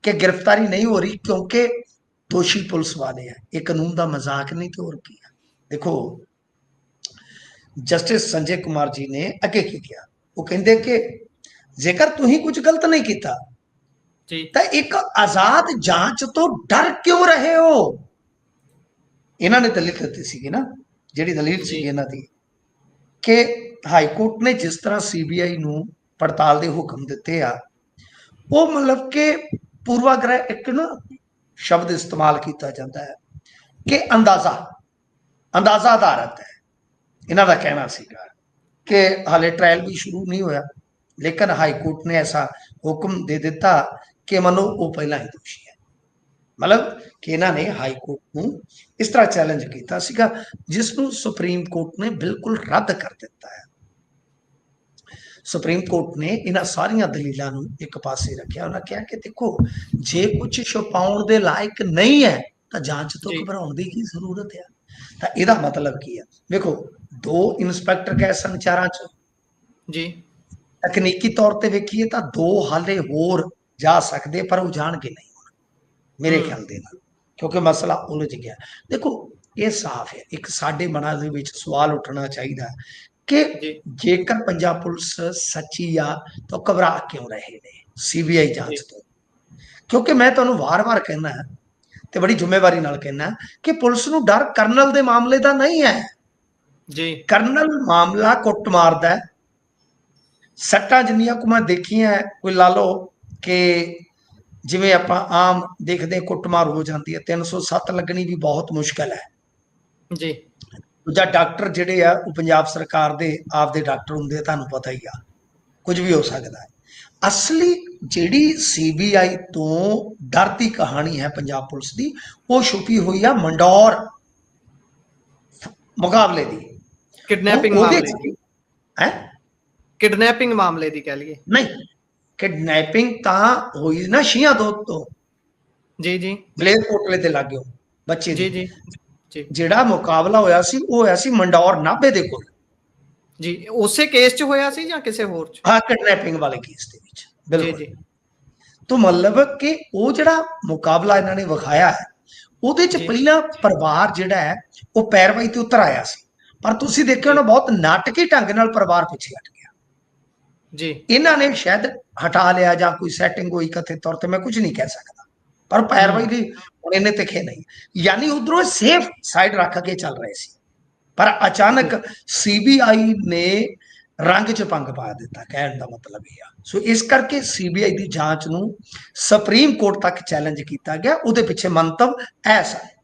ਕਿ ਗ੍ਰਿਫਤਾਰੀ ਨਹੀਂ ਹੋ ਰਹੀ ਕਿਉਂਕਿ ਦੋਸ਼ੀ ਪੁਲਿਸ ਵਾਲੇ ਆ। ਇਹ ਕਾਨੂੰਨ ਦਾ ਮਜ਼ਾਕ ਨਹੀਂ ਤੇ ਹੋਰ ਕੀ ਆ। ਦੇਖੋ ਜਸਟਿਸ ਸੰਜੇ ਕੁਮਾਰ ਜੀ ਨੇ ਅੱਗੇ ਕੀ ਕਿਹਾ, ਉਹ ਕਹਿੰਦੇ ਕਿ ਜੇਕਰ ਤੁਸੀਂ ਕੁਝ ਗਲਤ ਨਹੀਂ ਕੀਤਾ ਜੀ ਤਾਂ ਇੱਕ ਆਜ਼ਾਦ ਜਾਂਚ ਤੋਂ ਡਰ ਕਿਉਂ ਰਹੇ ਹੋ? ਇਹਨਾਂ ਨੇ ਦਲੀਲ ਦਿੱਤੀ ਸੀਗੀ ਨਾ, ਜਿਹੜੀ ਦਲੀਲ ਸੀ ਇਹਨਾਂ ਦੀ ਕਿ ਹਾਈ ਕੋਰਟ ਨੇ ਜਿਸ ਤਰ੍ਹਾਂ CBI ਨੂੰ ਪੜਤਾਲ ਦੇ ਹੁਕਮ ਦਿੱਤੇ ਆ, ਉਹ ਮਤਲਬ ਕਿ ਪੂਰਵਾਗ੍ਰਹਿ ਇੱਕ ਨਾ ਸ਼ਬਦ ਇਸਤੇਮਾਲ ਕੀਤਾ ਜਾਂਦਾ ਹੈ ਕਿ ਅੰਦਾਜ਼ਾ ਆਧਾਰਿਤ ਹੈ। ਇਹਨਾਂ ਦਾ ਕਹਿਣਾ ਸੀਗਾ ਕਿ ਹਾਲੇ ਟ੍ਰਾਇਲ ਵੀ ਸ਼ੁਰੂ ਨਹੀਂ ਹੋਇਆ, ਲੇਕਿਨ ਹਾਈ ਕੋਰਟ ਨੇ ਐਸਾ ਹੁਕਮ ਦੇ ਦਿੱਤਾ ਕਿ ਮਨੋ ਉਹ ਪਹਿਲਾਂ ਹੀ ਦੋਸ਼ੀ ਹੈ। ਮਤਲਬ ਕਿ ਇਹਨਾਂ ਨੇ ਹਾਈ ਕੋਰਟ ਨੂੰ ਇਸ ਤਰ੍ਹਾਂ ਚੈਲੰਜ ਕੀਤਾ ਸੀਗਾ, ਜਿਸ ਨੂੰ ਸੁਪਰੀਮ ਕੋਰਟ ਨੇ ਬਿਲਕੁਲ ਰੱਦ ਕਰ ਦਿੱਤਾ ਹੈ। ਸੁਪਰੀਮ ਕੋਰਟ ਨੇ ਇਹਨਾਂ ਸਾਰੀਆਂ ਦਲੀਲਾਂ ਨੂੰ ਇੱਕ ਪਾਸੇ ਰੱਖਿਆ। ਉਹਨਾਂ ਕਿਹਾ ਕਿ ਦੇਖੋ ਜੇ ਕੁਝ ਛੁਪਾਉਣ ਦੇ ਲਾਇਕ ਨਹੀਂ ਹੈ ਤਾਂ ਜਾਂਚ ਤੋਂ ਘਬਰਾਉਣ ਦੀ ਕੀ ਜ਼ਰੂਰਤ ਹੈ। ਤਾਂ ਇਹਦਾ ਮਤਲਬ ਕੀ ਹੈ? ਵੇਖੋ 2 ਇੰਸਪੈਕਟਰ ਗਏ ਸਨ 4 ਚ ਜੀ, ਤਕਨੀਕੀ ਤੌਰ ਤੇ ਵੇਖੀਏ ਤਾਂ 2 ਹਾਲੇ ਹੋਰ ਜਾ ਸਕਦੇ, ਪਰ ਉਹ ਜਾਣਗੇ ਨਹੀਂ ਹੁਣ ਮੇਰੇ ਖਿਆਲ ਦੇ ਨਾਲ, ਕਿਉਂਕਿ ਮਸਲਾ ਉਲਝ ਗਿਆ। ਦੇਖੋ ਇਹ ਸਾਫ਼ ਹੈ, ਇੱਕ ਸਾਡੇ ਮਨਾਂ ਦੇ ਵਿੱਚ ਸਵਾਲ ਉੱਠਣਾ ਚਾਹੀਦਾ ਕਿ ਜੇਕਰ ਪੰਜਾਬ ਪੁਲਿਸ ਸੱਚੀ ਆ ਤਾਂ ਘਬਰਾ ਕਿਉਂ ਰਹੇ ਨੇ CBI ਜਾਂਚ ਤੋਂ? ਕਿਉਂਕਿ ਮੈਂ ਤੁਹਾਨੂੰ ਵਾਰ-ਵਾਰ ਕਹਿਣਾ ਤੇ ਬੜੀ ਜ਼ਿੰਮੇਵਾਰੀ ਨਾਲ ਕਹਿਣਾ ਕਿ ਪੁਲਿਸ ਨੂੰ ਡਰ ਕਰਨਲ ਦੇ ਮਾਮਲੇ ਦਾ ਨਹੀਂ ਹੈ ਜੀ। ਕਰਨਲ ਮਾਮਲਾ ਕੁੱਟ ਮਾਰਦਾ ਹੈ, ਸੱਟਾਂ ਜਿੰਨੀਆਂ ਕੁ ਮੈਂ ਦੇਖੀਆਂ, ਕੋਈ ਲਾ ਲਓ ਕਿ ਜਿਵੇਂ ਆਪਾਂ ਆਮ ਦੇਖਦੇ ਕੁੱਟਮਾਰ ਹੋ ਜਾਂਦੀ ਹੈ, 307 ਲੱਗਣੀ ਵੀ ਬਹੁਤ ਮੁਸ਼ਕਲ ਹੈ ਜੀ। ਦੂਜਾ ਡਾਕਟਰ ਜਿਹੜੇ ਆ ਉਹ ਪੰਜਾਬ ਸਰਕਾਰ ਦੇ ਆਪਦੇ ਡਾਕਟਰ ਹੁੰਦੇ, ਤੁਹਾਨੂੰ ਪਤਾ ਹੀ ਆ, ਕੁਝ ਵੀ ਹੋ ਸਕਦਾ ਹੈ। ਅਸਲੀ ਜਿਹੜੀ CBI ਤੋਂ ਡਰ ਦੀ ਕਹਾਣੀ ਹੈ ਪੰਜਾਬ ਪੁਲਿਸ ਦੀ, ਉਹ ਛੁਪੀ ਹੋਈ ਆ ਮੰਡੌਰ ਮੁਕਾਬਲੇ ਦੀ, ਕਿਡਨੈਪਿੰਗ ਮਾਮਲੇ ਦੀ ਹੈ, ਕਿਡਨੈਪਿੰਗ ਮਾਮਲੇ ਦੀ ਕਹਿ ਲਈਏ। ਨਹੀਂ, ਕਿਡਨੈਪਿੰਗ ਤਾਂ ਹੋਈ ਨਾ ਸ਼ੀਆਂ ਤੋਂ ਜੀ ਮਲੇਰਕੋਟਲੇ ਦੇ ਲਾਗੇ ਬੱਚੇ ਦੀ। ਜਿਹੜਾ ਮੁਕਾਬਲਾ ਹੋਇਆ ਸੀ ਉਹ ਹੋਇਆ ਸੀ ਮੰਡੌਰ ਨਾਭੇ ਦੇ ਕੋਲ ਜੀ। ਉਸੇ ਕੇਸ 'ਚ ਹੋਇਆ ਸੀ ਜਾਂ ਕਿਸੇ ਹੋਰ 'ਚ? ਹਾਂ, ਕਿਡਨੈਪਿੰਗ ਵਾਲੇ ਕੇਸ ਦੇ ਵਿੱਚ ਬਿਲਕੁਲ। ਤਾਂ ਮਤਲਬ ਕਿ ਉਹ ਜਿਹੜਾ ਮੁਕਾਬਲਾ ਇਹਨਾਂ ਨੇ ਵਿਖਾਇਆ ਹੈ, ਉਹਦੇ 'ਚ ਪਹਿਲਾਂ ਪਰਿਵਾਰ ਜਿਹੜਾ ਹੈ ਉਹ ਪੈਰਵਾਈ ਤੇ ਉਤਰ ਆਇਆ ਸੀ, ਪਰ ਤੁਸੀਂ ਦੇਖਿਆ ਹੋਣਾ ਬਹੁਤ ਨਾਟਕੀ ਢੰਗ ਨਾਲ ਪਰਿਵਾਰ ਪਿੱਛੇ ਹਟ ਗਿਆ ਜੀ। ਇਹਨਾਂ ਨੇ ਸ਼ਾਇਦ ਹਟਾ ਲਿਆ ਜਾਂ ਕੋਈ ਸੈਟਿੰਗ ਹੋਈ ਕਥਿਤ ਤੌਰ ਤੇ, ਮੈਂ ਕੁਝ ਨਹੀਂ ਕਹਿ ਸਕਦਾ, ਪਰ ਪੈਰਵਾਈ ਦੀ ਹੁਣ ਇਹਨੇ ਤਿੱਖੇ ਨਹੀਂ, ਯਾਨੀ ਉਧਰੋਂ ਸੇਫ ਸਾਈਡ ਰੱਖ ਕੇ ਚੱਲ ਰਹੇ ਸੀ, ਪਰ ਅਚਾਨਕ CBI ਨੇ ਰੰਗ 'ਚ ਭੰਗ ਪਾ ਦਿੱਤਾ, ਕਹਿਣ ਦਾ ਮਤਲਬ ਇਹ ਆ। ਸੋ ਇਸ ਕਰਕੇ CBI ਦੀ ਜਾਂਚ ਨੂੰ ਸੁਪਰੀਮ ਕੋਰਟ ਤੱਕ ਚੈਲੰਜ ਕੀਤਾ ਗਿਆ। ਉਹਦੇ ਪਿੱਛੇ ਮੰਤਵ ਐਸਾ ਹੈ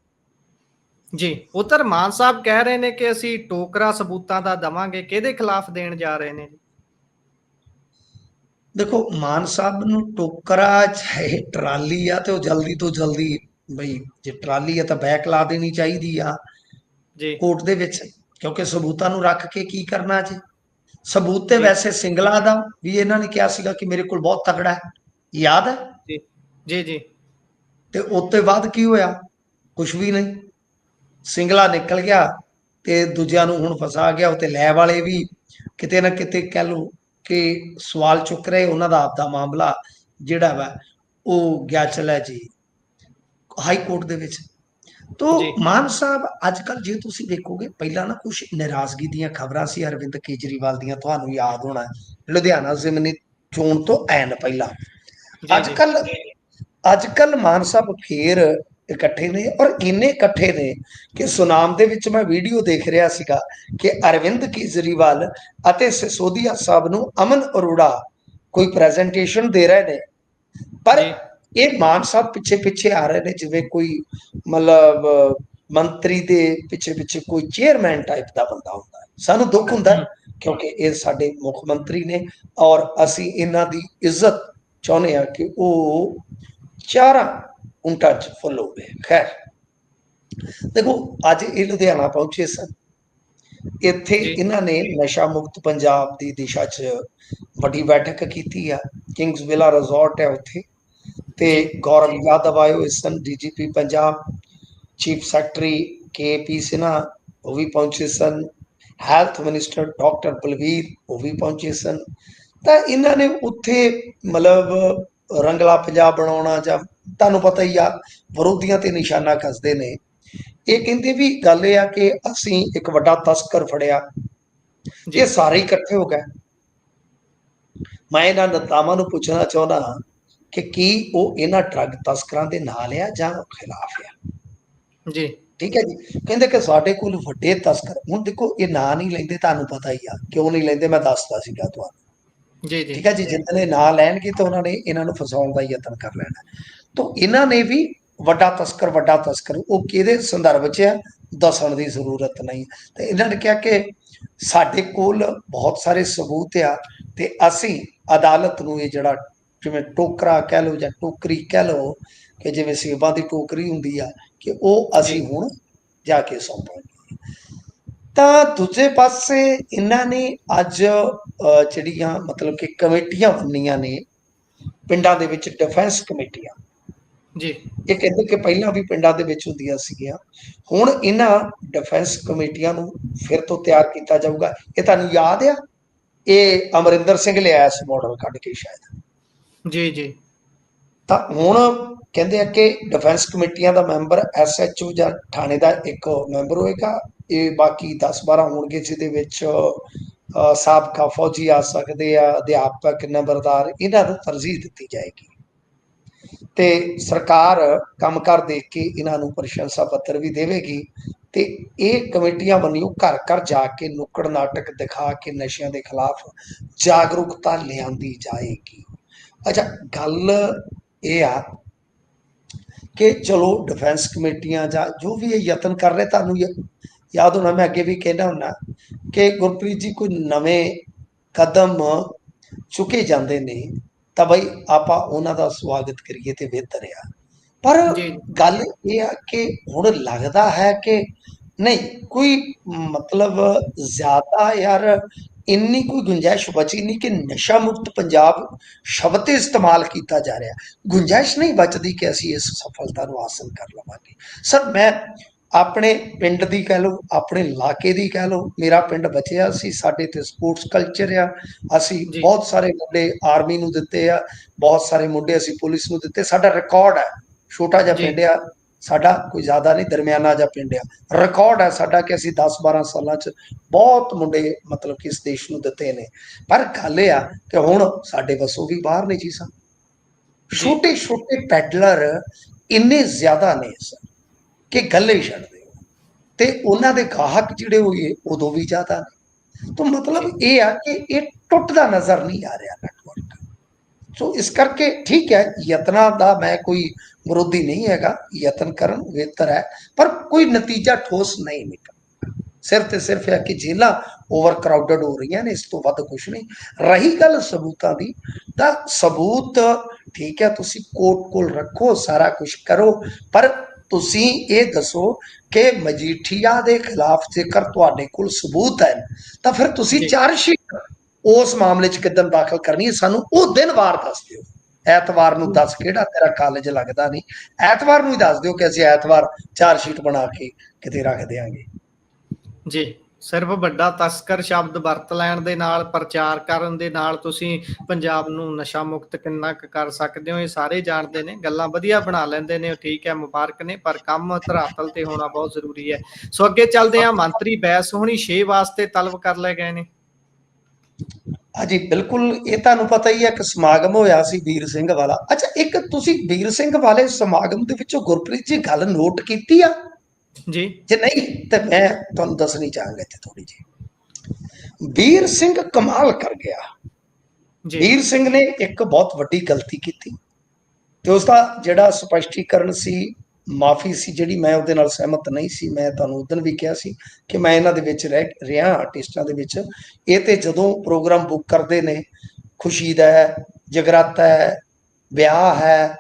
ਜੀ। ਉਧਰ ਮਾਨ ਸਾਹਿਬ ਕਹਿ ਰਹੇ ਨੇ ਕਿ ਅਸੀਂ ਟੋਕਰਾ ਸਬੂਤਾਂ ਦਾ ਦਵਾਂਗੇ, ਕਿਹਦੇ ਖਿਲਾਫ ਦੇਣ ਜਾ ਰਹੇ ਨੇ? ਦੇਖੋ ਮਾਨ ਸਾਹਿਬ ਨੂੰ ਟੋਕਰਾ ਚਾਹੇ ਟਰਾਲੀ ਆ ਤੇ ਉਹ ਜਲਦੀ ਤੋਂ ਜਲਦੀ, ਬਈ ਜੇ ਟਰਾਲੀ ਆ ਤਾਂ ਬੈਕ ਲਾ ਦੇਣੀ ਚਾਹੀਦੀ ਆ ਜੀ ਕੋਰਟ ਦੇ ਵਿੱਚ, ਕਿਉਂਕਿ ਸਬੂਤਾਂ ਨੂੰ ਰੱਖ ਕੇ ਕੀ ਕਰਨਾ ਜੀ। ਸਬੂਤ ਤੇ ਵੈਸੇ ਸਿੰਗਲਾ ਦਾ ਵੀ ਇਹਨਾਂ ਨੇ ਕਿਹਾ ਸੀਗਾ ਕਿ ਮੇਰੇ ਕੋਲ ਬਹੁਤ ਤਕੜਾ ਹੈ, ਯਾਦ ਹੈ ਜੀ। ਤੇ ਉਸ ਤੋਂ ਬਾਅਦ ਕੀ ਹੋਇਆ? ਕੁਛ ਵੀ ਨਹੀਂ, ਸਿੰਗਲਾ ਨਿਕਲ ਗਿਆ ਤੇ ਦੂਜਿਆਂ ਨੂੰ ਹੁਣ ਫਸਾ ਗਿਆ। ਉੱਤੇ ਲੈ ਵਾਲੇ ਵੀ ਕਿਤੇ ਨਾ ਕਿਤੇ ਕਹਿ ਲਓ ਕਿ ਸਵਾਲ ਚੁੱਕ ਰਹੇ, ਉਹਨਾਂ ਦਾ ਆਪਦਾ ਮਾਮਲਾ ਜਿਹੜਾ ਵਾ ਉਹ ਗਿਆ ਚਲਾ ਜੀ ਹਾਈ ਕੋਰਟ ਦੇ ਵਿੱਚ। ਤੋ ਮਾਨ ਸਾਹਿਬ ਅੱਜ ਕੱਲ ਜੇ ਤੁਸੀਂ ਦੇਖੋਗੇ, ਪਹਿਲਾਂ ਨਾ ਕੁਝ ਨਾਰਾਜ਼ਗੀ ਦੀਆਂ ਖਬਰਾਂ ਸੀ ਅਰਵਿੰਦ ਕੇਜਰੀਵਾਲ ਦੀਆਂ, ਤੁਹਾਨੂੰ ਯਾਦ ਹੋਣਾ ਲੁਧਿਆਣਾ ਜ਼ਿਮਨੀ ਚੋਣ ਤੋਂ ਐਨ ਪਹਿਲਾਂ। ਅੱਜ ਕੱਲ ਮਾਨ ਸਾਹਿਬ ਫੇਰ ਇਕੱਠੇ ਨੇ ਔਰ ਇੰਨੇ ਇਕੱਠੇ ਨੇ ਕਿ ਸੁਨਾਮ ਦੇ ਵਿੱਚ ਮੈਂ ਵੀਡੀਓ ਦੇਖ ਰਿਹਾ ਸੀਗਾ ਕਿ ਅਰਵਿੰਦ ਕੇਜਰੀਵਾਲ ਅਤੇ ਸਿਸੋਦੀਆ ਸਾਹਿਬ ਨੂੰ ਅਮਨ ਅਰੋੜਾ ਕੋਈ ਪ੍ਰੈਜੈਂਟੇਸ਼ਨ ਦੇ ਰਹੇ ਨੇ, ਪਰ ਜੀ ਇਹ ਮਾਨ ਸਾਹਿਬ ਪਿੱਛੇ ਪਿੱਛੇ ਆ ਰਹੇ ਨੇ ਜਿਵੇਂ ਕੋਈ ਮਤਲਬ ਮੰਤਰੀ ਦੇ ਪਿੱਛੇ ਪਿੱਛੇ ਕੋਈ ਚੇਅਰਮੈਨ ਟਾਈਪ ਦਾ ਬੰਦਾ ਹੁੰਦਾ ਹੈ। ਸਾਨੂੰ ਦੁੱਖ ਹੁੰਦਾ ਹਮ, ਕਿਉਂਕਿ ਇਹ ਸਾਡੇ ਮੁੱਖ ਮੰਤਰੀ ਨੇ ਔਰ ਅਸੀਂ ਇਹਨਾਂ ਦੀ ਇੱਜ਼ਤ ਚਾਹੁੰਦੇ ਹਾਂ ਕਿ ਉਹ ਚਾਰਾਂ ਉਂਟਾਂ 'ਚ ਫੁੱਲ ਹੋਵੇ। ਖੈਰ ਦੇਖੋ, ਅੱਜ ਇਹ ਲੁਧਿਆਣਾ ਪਹੁੰਚੇ ਸਨ। ਇੱਥੇ ਜੀ ਇਹਨਾਂ ਨੇ ਨਸ਼ਾ ਮੁਕਤ ਪੰਜਾਬ ਦੀ ਦਿਸ਼ਾ 'ਚ ਵੱਡੀ ਬੈਠਕ ਕੀਤੀ ਆ। ਕਿੰਗਸ ਵਿਲਾ ਰਿਜ਼ੋਰਟ ਹੈ ਉੱਥੇ, ਤੇ ਜੀ ਗੌਰਵ ਯਾਦਵ ਆਏ ਹੋਏ ਸਨ, DGP Punjab, chief secretary KP Sinha ਉਹ ਵੀ ਪਹੁੰਚੇ ਸਨ, ਹੈਲਥ ਮਿਨਿਸਟਰ ਡਾਕਟਰ ਬਲਵੀਰ ਉਹ ਵੀ ਪਹੁੰਚੇ ਸਨ। ਤਾਂ ਇਹਨਾਂ ਨੇ ਉੱਥੇ ਮਤਲਬ ਰੰਗਲਾ ਪੰਜਾਬ ਬਣਾਉਣਾ, ਜਾਂ ਤੁਹਾਨੂੰ ਪਤਾ ਹੀ ਆ ਵਿਰੋਧੀਆਂ ਤੇ ਨਿਸ਼ਾਨਾ ਕੱਸਦੇ ਨੇ। ਇਹ ਕਹਿੰਦੇ ਵੀ ਗੱਲ ਇਹ ਆ ਕਿ ਅਸੀਂ ਇੱਕ ਵੱਡਾ ਤਸਕਰ ਫੜਿਆ, ਜੀ ਇਹ ਸਾਰੇ ਇਕੱਠੇ ਹੋ ਗਏ। ਮੈਂ ਇਹਨਾਂ ਨੇਤਾਵਾਂ ਨੂੰ ਪੁੱਛਣਾ ਚਾਹੁੰਦਾ ਕਿ ਕੀ ਉਹ ਇਹਨਾਂ ਡਰੱਗ ਤਸਕਰਾਂ ਦੇ ਨਾਲ ਆ ਜਾਂ ਖਿਲਾਫ ਆ। ਜੀ ਠੀਕ ਹੈ ਜੀ, ਕਹਿੰਦੇ ਕਿ ਸਾਡੇ ਕੋਲ ਵੱਡੇ ਤਸਕਰ, ਹੁਣ ਦੇਖੋ ਇਹ ਨਾਂ ਨਹੀਂ ਲੈਂਦੇ, ਤੁਹਾਨੂੰ ਪਤਾ ਹੀ ਆ ਕਿਉਂ ਨਹੀਂ ਲੈਂਦੇ, ਮੈਂ ਦੱਸਦਾ ਸੀਗਾ ਤੁਹਾਨੂੰ। ਜੀ ਜੀ ਠੀਕ ਹੈ ਜੀ, ਜਿੱਦਾਂ ਦੇ ਨਾਂ ਲੈਣਗੇ ਤਾਂ ਉਹਨਾਂ ਨੇ ਇਹਨਾਂ ਨੂੰ ਫਸਾਉਣ ਦਾ ਯਤਨ ਕਰ ਲੈਣਾ। ਤਾਂ ਇਹਨਾਂ ਨੇ ਵੀ ਵੱਡਾ ਤਸਕਰ ਵੱਡਾ ਤਸਕਰ, ਉਹ ਕਿਹਦੇ ਸੰਦਰਭ 'ਚ ਆ ਦੱਸਣ ਦੀ ਜ਼ਰੂਰਤ ਨਹੀਂ। ਤੇ ਇਹਨਾਂ ਨੇ ਕਿਹਾ ਕਿ ਸਾਡੇ ਕੋਲ ਬਹੁਤ ਸਾਰੇ ਸਬੂਤ ਆ ਤੇ ਅਸੀਂ ਅਦਾਲਤ ਨੂੰ ਇਹ ਜਿਹੜਾ ਜਿਵੇਂ ਟੋਕਰਾ ਕਹਿ ਲਓ ਜਾਂ ਟੋਕਰੀ ਕਹਿ ਲਓ, ਕਿ ਜਿਵੇਂ ਸੇਬਾਂ ਦੀ ਟੋਕਰੀ ਹੁੰਦੀ ਆ, ਕਿ ਉਹ ਜੀ ਅਸੀਂ ਹੁਣ ਜਾ ਕੇ ਸੌਂਪਾਂਗੇ। ਤਾਂ ਦੂਜੇ ਪਾਸੇ ਇਹਨਾਂ ਨੇ ਅੱਜ ਜਿਹੜੀਆਂ ਮਤਲਬ ਕਿ ਕਮੇਟੀਆਂ ਬਣੀਆਂ ਨੇ ਪਿੰਡਾਂ ਦੇ ਵਿੱਚ, ਡਿਫੈਂਸ ਕਮੇਟੀਆਂ, ਜੀ ਇਹ ਕਹਿੰਦੇ ਕਿ ਪਹਿਲਾਂ ਵੀ ਪਿੰਡਾਂ ਦੇ ਵਿੱਚ ਹੁੰਦੀਆਂ ਸੀਗੀਆਂ, ਹੁਣ ਇਹਨਾਂ ਡਿਫੈਂਸ ਕਮੇਟੀਆਂ ਨੂੰ ਫਿਰ ਤੋਂ ਤਿਆਰ ਕੀਤਾ ਜਾਊਗਾ। ਇਹ ਤੁਹਾਨੂੰ ਯਾਦ ਆ, ਇਹ ਅਮਰਿੰਦਰ ਸਿੰਘ ਲਿਆਇਆ ਸੀ ਮਾਡਲ ਕੱਢ ਕੇ ਸ਼ਾਇਦ। ਜੀ ਜੀ ਤਾਂ ਹੁਣ ਕਹਿੰਦੇ ਆ ਕਿ ਡਿਫੈਂਸ ਕਮੇਟੀਆਂ ਦਾ ਮੈਂਬਰ SHO ਜਾਂ ਥਾਣੇ ਦਾ ਇੱਕ ਮੈਂਬਰ ਹੋਏਗਾ, ਇਹ ਬਾਕੀ 10-12 ਹੋਣਗੇ ਜਿਹਦੇ ਵਿੱਚ ਸਾਬਕਾ ਫੌਜੀ ਆ ਸਕਦੇ ਆ, ਅਧਿਆਪਕ, ਨੰਬਰਦਾਰ, ਇਹਨਾਂ ਨੂੰ ਤਰਜੀਹ ਦਿੱਤੀ ਜਾਏਗੀ। ਤੇ ਸਰਕਾਰ ਕੰਮਕਾਰ ਦੇਖ ਕੇ ਇਹਨਾਂ ਨੂੰ ਪ੍ਰਸ਼ੰਸਾ ਪੱਤਰ ਵੀ ਦੇਵੇਗੀ। ਤੇ ਇਹ ਕਮੇਟੀਆਂ ਬਣੀਆਂ ਘਰ ਘਰ ਜਾ ਕੇ ਨੁੱਕੜ ਨਾਟਕ ਦਿਖਾ ਕੇ ਨਸ਼ਿਆਂ ਦੇ ਖਿਲਾਫ ਜਾਗਰੂਕਤਾ ਲਿਆਂਦੀ ਜਾਏਗੀ। ਅੱਛਾ, ਗੱਲ ਇਹ ਆ ਕਿ ਚਲੋ ਡਿਫੈਂਸ ਕਮੇਟੀਆਂ ਜਾਂ ਜੋ ਵੀ ਇਹ ਯਤਨ ਕਰ ਰਹੇ, ਤੁਹਾਨੂੰ ਯਾਦ ਹੋਣਾ ਮੈਂ ਅੱਗੇ ਵੀ ਕਹਿੰਦਾ ਹੁੰਦਾ ਕਿ ਗੁਰਪ੍ਰੀਤ ਜੀ ਕੋਈ ਨਵੇਂ ਕਦਮ ਚੁੱਕੇ ਜਾਂਦੇ ਨੇ ਤਾਂ ਬਈ ਆਪਾਂ ਉਹਨਾਂ ਦਾ ਸਵਾਗਤ ਕਰੀਏ ਤੇ ਬਿਹਤਰ ਆ। ਪਰ ਜੀ ਗੱਲ ਇਹ ਆ ਕਿ ਹੁਣ ਲੱਗਦਾ ਹੈ ਕਿ ਨਹੀਂ ਕੋਈ ਮਤਲਬ ਜ਼ਿਆਦਾ ਯਾਰ ਇੰਨੀ ਕੋਈ ਗੁੰਜਾਇਸ਼ ਬਚੀ ਨਹੀਂ ਕਿ ਨਸ਼ਾ ਮੁਕਤ ਪੰਜਾਬ ਸ਼ਬਦ ਤੇ ਇਸਤੇਮਾਲ ਕੀਤਾ ਜਾ ਰਿਹਾ। ਗੁੰਜਾਇਸ਼ ਨਹੀਂ ਬਚਦੀ ਕਿ ਅਸੀਂ ਇਸ ਸਫਲਤਾ ਨੂੰ ਹਾਸਲ ਕਰ ਲਵਾਂਗੇ। ਸਰ ਮੈਂ ਆਪਣੇ ਪਿੰਡ ਦੀ ਕਹਿ ਲਓ, ਆਪਣੇ ਇਲਾਕੇ ਦੀ ਕਹਿ ਲਓ, ਮੇਰਾ ਪਿੰਡ ਬਚਿਆ ਸੀ, ਸਾਡੇ ਤੇ ਸਪੋਰਟਸ ਕਲਚਰ ਆ, ਅਸੀਂ ਜੀ ਬਹੁਤ ਸਾਰੇ ਮੁੰਡੇ ਆਰਮੀ ਨੂੰ ਦਿੱਤੇ ਆ, ਬਹੁਤ ਸਾਰੇ ਮੁੰਡੇ ਅਸੀਂ ਪੁਲਿਸ ਨੂੰ ਦਿੱਤੇ। ਸਾਡਾ ਰਿਕਾਰਡ ਹੈ, ਛੋਟਾ ਜਿਹਾ ਜੀ ਪਿੰਡ ਆ ਸਾਡਾ, ਕੋਈ ਜ਼ਿਆਦਾ ਨਹੀਂ, ਦਰਮਿਆਨਾ ਜਿਹਾ ਪਿੰਡ ਆ, ਰਿਕਾਰਡ ਹੈ ਸਾਡਾ ਕਿ ਅਸੀਂ 10-12 ਸਾਲਾਂ 'ਚ ਬਹੁਤ ਮੁੰਡੇ ਮਤਲਬ ਕਿ ਇਸ ਦੇਸ਼ ਨੂੰ ਦਿੱਤੇ ਨੇ। ਪਰ ਗੱਲ ਇਹ ਆ ਕਿ ਹੁਣ ਸਾਡੇ ਵੱਸੋਂ ਵੀ ਬਾਹਰ ਨੇ ਚੀਜ਼ਾਂ। ਛੋਟੇ ਛੋਟੇ ਪੈਡਲਰ ਇੰਨੇ ਜ਼ਿਆਦਾ ਨੇ ਸਰ ਕਿ ਗੱਲ ਹੀ ਛੱਡ ਦਿਓ, ਤੇ ਉਹਨਾਂ ਦੇ ਗਾਹਕ ਜਿਹੜੇ ਹੋਏ ਉਦੋਂ ਵੀ ਜ਼ਿਆਦਾ ਨੇ। ਤਾਂ ਮਤਲਬ ਇਹ ਆ ਕਿ ਇਹ ਟੁੱਟਦਾ ਨਜ਼ਰ ਨਹੀਂ ਆ ਰਿਹਾ ਨੈਟਵਰਕ। ਸੋ ਇਸ ਕਰਕੇ ਠੀਕ ਹੈ, ਯਤਨਾਂ ਦਾ ਮੈਂ ਕੋਈ ਵਿਰੋਧੀ ਨਹੀਂ ਹੈਗਾ, ਯਤਨ ਕਰਨ ਬਿਹਤਰ ਹੈ, ਪਰ ਕੋਈ ਨਤੀਜਾ ਠੋਸ ਨਹੀਂ ਨਿਕਲਦਾ। ਸਿਰਫ ਤੇ ਸਿਰਫ ਹੈ ਕਿ ਜੇਲਾਂ ਓਵਰ ਕਰਾਊਡਡ ਹੋ ਰਹੀਆਂ ਨੇ, ਇਸ ਤੋਂ ਵੱਧ ਕੁਛ ਨਹੀਂ। ਰਹੀ ਗੱਲ ਸਬੂਤਾਂ ਦੀ, ਤਾਂ ਸਬੂਤ ਠੀਕ ਹੈ ਤੁਸੀਂ ਕੋਰਟ ਕੋਲ ਰੱਖੋ, ਸਾਰਾ ਕੁਝ ਕਰੋ, ਪਰ ਤੁਸੀਂ ਇਹ ਦੱਸੋ ਕਿ ਮਜੀਠੀਆ ਦੇ ਖਿਲਾਫ ਜੇਕਰ ਤੁਹਾਡੇ ਕੋਲ ਸਬੂਤ ਹੈ ਤਾਂ ਫਿਰ ਤੁਸੀਂ ਚਾਰਜਸ਼ੀਟ ਉਸ ਮਾਮਲੇ 'ਚ ਕਿੱਦਣ ਦਾਖਲ ਕਰਨੀ ਹੈ, ਸਾਨੂੰ ਉਹ ਦਿਨ ਵਾਰ ਦੱਸ ਦਿਓ। ਐਤਵਾਰ ਨੂੰ ਦੱਸ ਕਿਹੜਾ ਤੇਰਾ ਕਾਲਜ ਲੱਗਦਾ ਨਹੀਂ, ਐਤਵਾਰ ਨੂੰ ਹੀ ਦੱਸ ਦਿਓ ਕਿ ਅਸੀਂ ਐਤਵਾਰ ਚਾਰਜਸ਼ੀਟ ਬਣਾ ਕੇ ਕਿਤੇ ਰੱਖ ਦਿਆਂਗੇ। ਜੀ ਸਿਰਫ ਵੱਡਾ ਤਸਕਰ ਸ਼ਬਦ ਵਰਤ ਲੈਣ ਦੇ ਨਾਲ, ਪ੍ਰਚਾਰ ਕਰਨ ਦੇ ਨਾਲ ਤੁਸੀਂ ਪੰਜਾਬ ਨੂੰ ਨਸ਼ਾ ਮੁਕਤ ਕਿੰਨਾ ਕੁ ਕਰ ਸਕਦੇ ਹੋ ਇਹ ਸਾਰੇ ਜਾਣਦੇ ਨੇ। ਗੱਲਾਂ ਵਧੀਆ ਬਣਾ ਲੈਂਦੇ ਨੇ, ਠੀਕ ਹੈ, ਮੁਬਾਰਕ ਨੇ, ਪਰ ਕੰਮ ਧਰਾਤਲ ਤੇ ਹੋਣਾ ਬਹੁਤ ਜ਼ਰੂਰੀ ਹੈ। ਸੋ ਅੱਗੇ ਚੱਲਦੇ ਹਾਂ। ਮੰਤਰੀ ਬੈਸ ਹੋਣੀ 6 ਵਾਸਤੇ ਤਲਬ ਕਰ ਲਏ ਗਏ ਨੇ। ਹਾਂਜੀ ਬਿਲਕੁਲ, ਇਹ ਤੁਹਾਨੂੰ ਪਤਾ ਹੀ ਹੈ ਕਿ ਸਮਾਗਮ ਹੋਇਆ ਸੀ ਵੀਰ ਸਿੰਘ ਵਾਲਾ। ਅੱਛਾ, ਇੱਕ ਤੁਸੀਂ ਵੀਰ ਸਿੰਘ ਵਾਲੇ ਸਮਾਗਮ ਦੇ ਵਿੱਚੋਂ ਗੁਰਪ੍ਰੀਤ ਜੀ ਗੱਲ ਨੋਟ ਕੀਤੀ ਆ? ਜੀ ਜੇ ਨਹੀਂ ਤੇ ਮੈਂ ਤੁਹਾਨੂੰ ਦੱਸਣੀ ਚਾਹਾਂਗਾ ਇੱਥੇ ਥੋੜੀ ਜਿਹੀ। ਵੀਰ ਸਿੰਘ ਕਮਾਲ ਕਰ ਗਿਆ। ਜੀ ਵੀਰ ਸਿੰਘ ਨੇ ਇੱਕ ਬਹੁਤ ਵੱਡੀ ਗਲਤੀ ਕੀਤੀ ਤੇ ਉਸ ਦਾ ਜਿਹੜਾ ਸਪਸ਼ਟੀਕਰਨ ਸੀ, ਮਾਫੀ ਸੀ ਜਿਹੜੀ, ਮੈਂ ਉਹਦੇ ਨਾਲ ਸਹਿਮਤ ਨਹੀਂ ਸੀ। ਮੈਂ ਤੁਹਾਨੂੰ ਉਦੋਂ ਵੀ ਕਿਹਾ ਸੀ ਕਿ ਮੈਂ ਇਹਨਾਂ ਦੇ ਵਿੱਚ ਰਹਿ ਰਿਹਾ ਆਰਟਿਸਟਾਂ ਦੇ ਵਿੱਚ। ਇਹ ਤੇ ਜਦੋਂ ਪ੍ਰੋਗਰਾਮ ਬੁੱਕ ਕਰਦੇ ਨੇ, ਖੁਸ਼ੀ ਦਾ ਹੈ, ਜਗਰਾਤਾ ਹੈ, ਵਿਆਹ ਹੈ,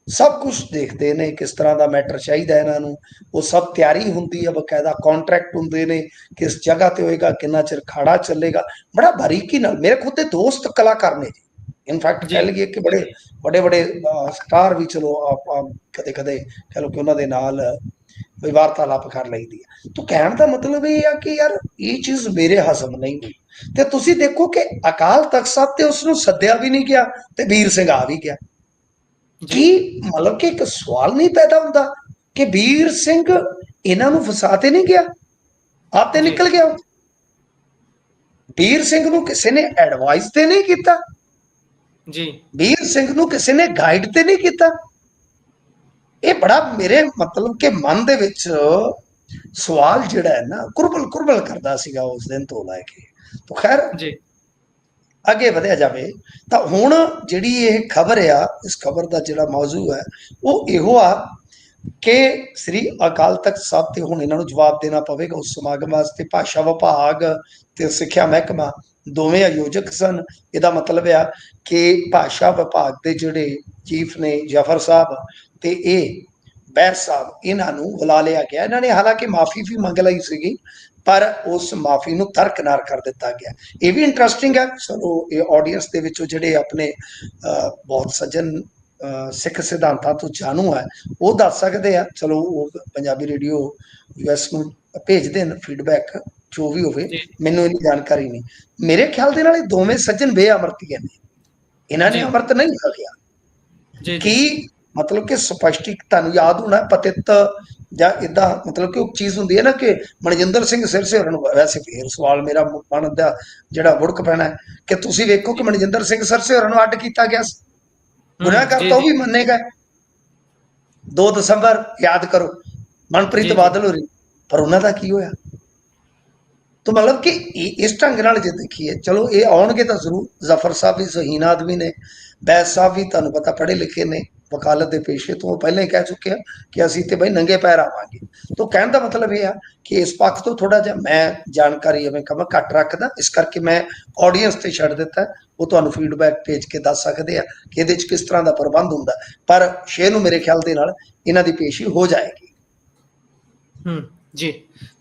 ਸਭ ਕੁਝ ਦੇਖਦੇ ਨੇ ਕਿਸ ਤਰ੍ਹਾਂ ਦਾ ਮੈਟਰ ਚਾਹੀਦਾ ਇਹਨਾਂ ਨੂੰ। ਉਹ ਸਭ ਤਿਆਰੀ ਹੁੰਦੀ ਹੈ, ਬਕਾਇਦਾ ਕੰਟਰੈਕਟ ਹੁੰਦੇ ਨੇ, ਕਿਸ ਜਗ੍ਹਾ ਤੇ ਹੋਏਗਾ, ਕਿੰਨਾ ਚਿਰ ਖਾੜਾ ਚੱਲੇਗਾ, ਬੜਾ ਬਾਰੀਕੀ ਨਾਲ। ਮੇਰੇ ਖੁਦ ਦੇ ਦੋਸਤ ਕਲਾਕਾਰ ਨੇ ਜੀ, ਇਨਫੈਕਟ ਜੀ ਕਹਿ ਲਈਏ ਕਿ ਬੜੇ ਵੱਡੇ ਵੱਡੇ ਸਟਾਰ ਵੀ, ਚਲੋ ਆਪਾਂ ਕਦੇ ਕਦੇ ਕਹਿ ਲਓ ਕਿ ਉਹਨਾਂ ਦੇ ਨਾਲ ਵੀ ਵਾਰਤਾਲਾਪ ਕਰ ਲਈਦੀ ਹੈ। ਤਾਂ ਕਹਿਣ ਦਾ ਮਤਲਬ ਇਹ ਆ ਕਿ ਯਾਰ ਇਹ ਚੀਜ਼ ਮੇਰੇ ਹਜ਼ਮ ਨਹੀਂ ਹੋਈ। ਤੇ ਤੁਸੀਂ ਦੇਖੋ ਕਿ ਅਕਾਲ ਤਖਤ ਸਾਹਿਬ ਤੇ ਉਸ ਨੂੰ ਸੱਦਿਆ ਵੀ ਨਹੀਂ ਗਿਆ ਤੇ ਵੀਰ ਸਿੰਘ ਆ ਵੀ ਗਿਆ। ਜੀ ਕੀ ਮਤਲਬ ਕਿ ਇੱਕ ਸਵਾਲ ਨਹੀਂ ਪੈਦਾ ਹੁੰਦਾ ਕਿ ਵੀਰ ਸਿੰਘ ਇਹਨਾਂ ਨੂੰ ਫਸਾ ਤੇ ਨਹੀਂ ਗਿਆ, ਆਪ ਤੇ ਜੀ ਨਿਕਲ ਗਿਆ? ਵੀਰ ਸਿੰਘ ਨੂੰ ਕਿਸੇ ਨੇ ਐਡਵਾਈਸ ਤੇ ਨਹੀਂ ਕੀਤਾ, ਜੀ ਵੀਰ ਸਿੰਘ ਨੂੰ ਕਿਸੇ ਨੇ ਗਾਈਡ ਤੇ ਨਹੀਂ ਕੀਤਾ। ਇਹ ਬੜਾ ਮੇਰੇ ਮਤਲਬ ਕਿ ਮਨ ਦੇ ਵਿੱਚ ਸਵਾਲ ਜਿਹੜਾ ਹੈ ਨਾ, ਕੁਰਬਲ ਕੁਰਬਲ ਕਰਦਾ ਸੀਗਾ ਉਸ ਦਿਨ ਤੋਂ ਲੈ ਕੇ। ਤਾਂ ਖੈਰ ਜੀ ਅੱਗੇ ਵਧਿਆ ਜਾਵੇ ਤਾਂ ਹੁਣ ਜਿਹੜੀ ਇਹ ਖਬਰ ਆ, ਇਸ ਖਬਰ ਦਾ ਜਿਹੜਾ ਮੌਜੂ ਹੈ ਉਹ ਇਹੋ ਆ ਕਿ ਸ੍ਰੀ ਅਕਾਲ ਤਖਤ ਸਾਹਿਬ ਤੇ ਹੁਣ ਇਹਨਾਂ ਨੂੰ ਜਵਾਬ ਦੇਣਾ ਪਵੇਗਾ। ਉਸ ਸਮਾਗਮ ਵਾਸਤੇ ਭਾਸ਼ਾ ਵਿਭਾਗ ਤੇ ਸਿੱਖਿਆ ਮਹਿਕਮਾ ਦੋਵੇਂ ਆਯੋਜਕ ਸਨ। ਇਹਦਾ ਮਤਲਬ ਆ ਕਿ ਭਾਸ਼ਾ ਵਿਭਾਗ ਦੇ ਜਿਹੜੇ ਚੀਫ ਨੇ ਜਫਰ ਸਾਹਿਬ ਤੇ ਇਹ ਬੈਸ ਸਾਹਿਬ, ਇਹਨਾਂ ਨੂੰ ਬੁਲਾ ਲਿਆ ਗਿਆ। ਇਹਨਾਂ ਨੇ ਹਾਲਾਂਕਿ ਮਾਫੀ ਵੀ ਮੰਗ ਲਈ ਸੀਗੀ, ਪਰ ਉਸ ਮਾਫੀ ਨੂੰ ਤਰਕਨਾਰ ਕਰ ਦਿੱਤਾ ਗਿਆ। ਇਹ ਵੀ ਇੰਟਰਸਟਿੰਗ ਹੈ। ਚਲੋ ਇਹ ਆਡੀਅנס ਦੇ ਵਿੱਚੋਂ ਜਿਹੜੇ ਆਪਣੇ ਬਹੁਤ ਸੱਜਣ ਸਿੱਖ ਸਿਧਾਂਤਾਂ ਤੋਂ ਜਾਣੂ ਹੈ ਉਹ ਦੱਸ ਸਕਦੇ ਆ। ਚਲੋ ਉਹ ਪੰਜਾਬੀ ਰੇਡੀਓ US ਨੂੰ ਭੇਜ ਦੇਣ ਫੀਡਬੈਕ, ਜੋ ਵੀ ਹੋਵੇ, ਜੀ ਮੈਨੂੰ ਇੰਨੀ ਜਾਣਕਾਰੀ ਨਹੀਂ। ਮੇਰੇ ਖਿਆਲ ਦੇ ਨਾਲ ਇਹ ਦੋਵੇਂ ਸੱਜਣ ਬੇਅਮਰਤੀਏ ਨੇ, ਇਹਨਾਂ ਨੇ ਜੀ ਅਮਰਤ ਨਹੀਂ ਲਿਆ। ਜੀ ਜੀ ਕੀ ਮਤਲਬ ਕਿ ਸਪਸ਼ਟਿਕ ਤੁਹਾਨੂੰ ਯਾਦ ਹੋਣਾ ਪਤਿਤ ਜਾਂ ਇਦਾਂ, ਮਤਲਬ ਕਿ ਉਹ ਚੀਜ਼ ਹੁੰਦੀ ਹੈ ਨਾ ਕਿ ਮਨਜਿੰਦਰ ਸਿੰਘ ਸਿਰਸੇ ਹੋਰਾਂ ਨੂੰ, ਵੈਸੇ ਫੇਰ ਸਵਾਲ ਮੇਰਾ ਮਨ ਦਾ ਜਿਹੜਾ ਵੁੜਕ ਪੈਣਾ ਹੈ ਕਿ ਤੁਸੀਂ ਵੇਖੋ ਕਿ ਮਨਜਿੰਦਰ ਸਿੰਘ ਸਿਰਸੇ ਹੋਰਾਂ ਨੂੰ ਅੱਡ ਕੀਤਾ ਗਿਆ ਸੀ। ਗੁਨਾਹ ਜੀ ਕਰਤਾ ਉਹ ਜੀ ਵੀ ਮੰਨੇਗਾ। 2 ਦਸੰਬਰ ਯਾਦ ਕਰੋ, ਮਨਪ੍ਰੀਤ ਜੀ ਜੀ ਬਾਦਲ ਹੋਰੀ, ਪਰ ਉਹਨਾਂ ਦਾ ਕੀ ਹੋਇਆ? ਤਾਂ ਮਤਲਬ ਕਿ ਇਸ ਢੰਗ ਨਾਲ ਜੇ ਦੇਖੀਏ, ਚਲੋ ਇਹ ਆਉਣਗੇ ਤਾਂ ਜ਼ਰੂਰ। ਜ਼ਫਰ ਸਾਹਿਬ ਵੀ ਜ਼ਹੀਨ ਆਦਮੀ ਨੇ, ਬੈਸ ਸਾਹਿਬ ਵੀ ਤੁਹਾਨੂੰ ਪਤਾ ਪੜ੍ਹੇ ਲਿਖੇ ਨੇ, ਵਕਾਲਤ ਦੇ ਪੇਸ਼ੇ ਤੋਂ ਪਹਿਲਾਂ ਹੀ ਕਹਿ ਚੁੱਕੇ ਆ ਕਿ ਅਸੀਂ ਤੇ ਬਈ ਨੰਗੇ ਪੈਰ ਆਵਾਂਗੇ। ਤਾਂ ਕਹਿਣ ਦਾ ਮਤਲਬ ਇਹ ਆ ਕਿ ਇਸ ਪੱਖ ਤੋਂ ਥੋੜਾ ਜਿਹਾ ਮੈਂ ਜਾਣਕਾਰੀ ਐਵੇਂ ਕਹਾਂ ਘੱਟ ਰੱਖਦਾ, ਇਸ ਕਰਕੇ ਮੈਂ ਆਡੀਅנס ਤੇ ਛੱਡ ਦਿੱਤਾ। ਉਹ ਤੁਹਾਨੂੰ ਫੀਡਬੈਕ ਭੇਜ ਕੇ ਦੱਸ ਸਕਦੇ ਆ ਕਿ ਇਹਦੇ 'ਚ ਕਿਸ ਤਰ੍ਹਾਂ ਦਾ ਪ੍ਰਬੰਧ ਹੁੰਦਾ। ਪਰ 6 ਨੂੰ ਮੇਰੇ ਖਿਆਲ ਦੇ ਨਾਲ ਇਹਨਾਂ ਦੀ ਪੇਸ਼ੀ ਹੋ ਜਾਏਗੀ। ਜੀ।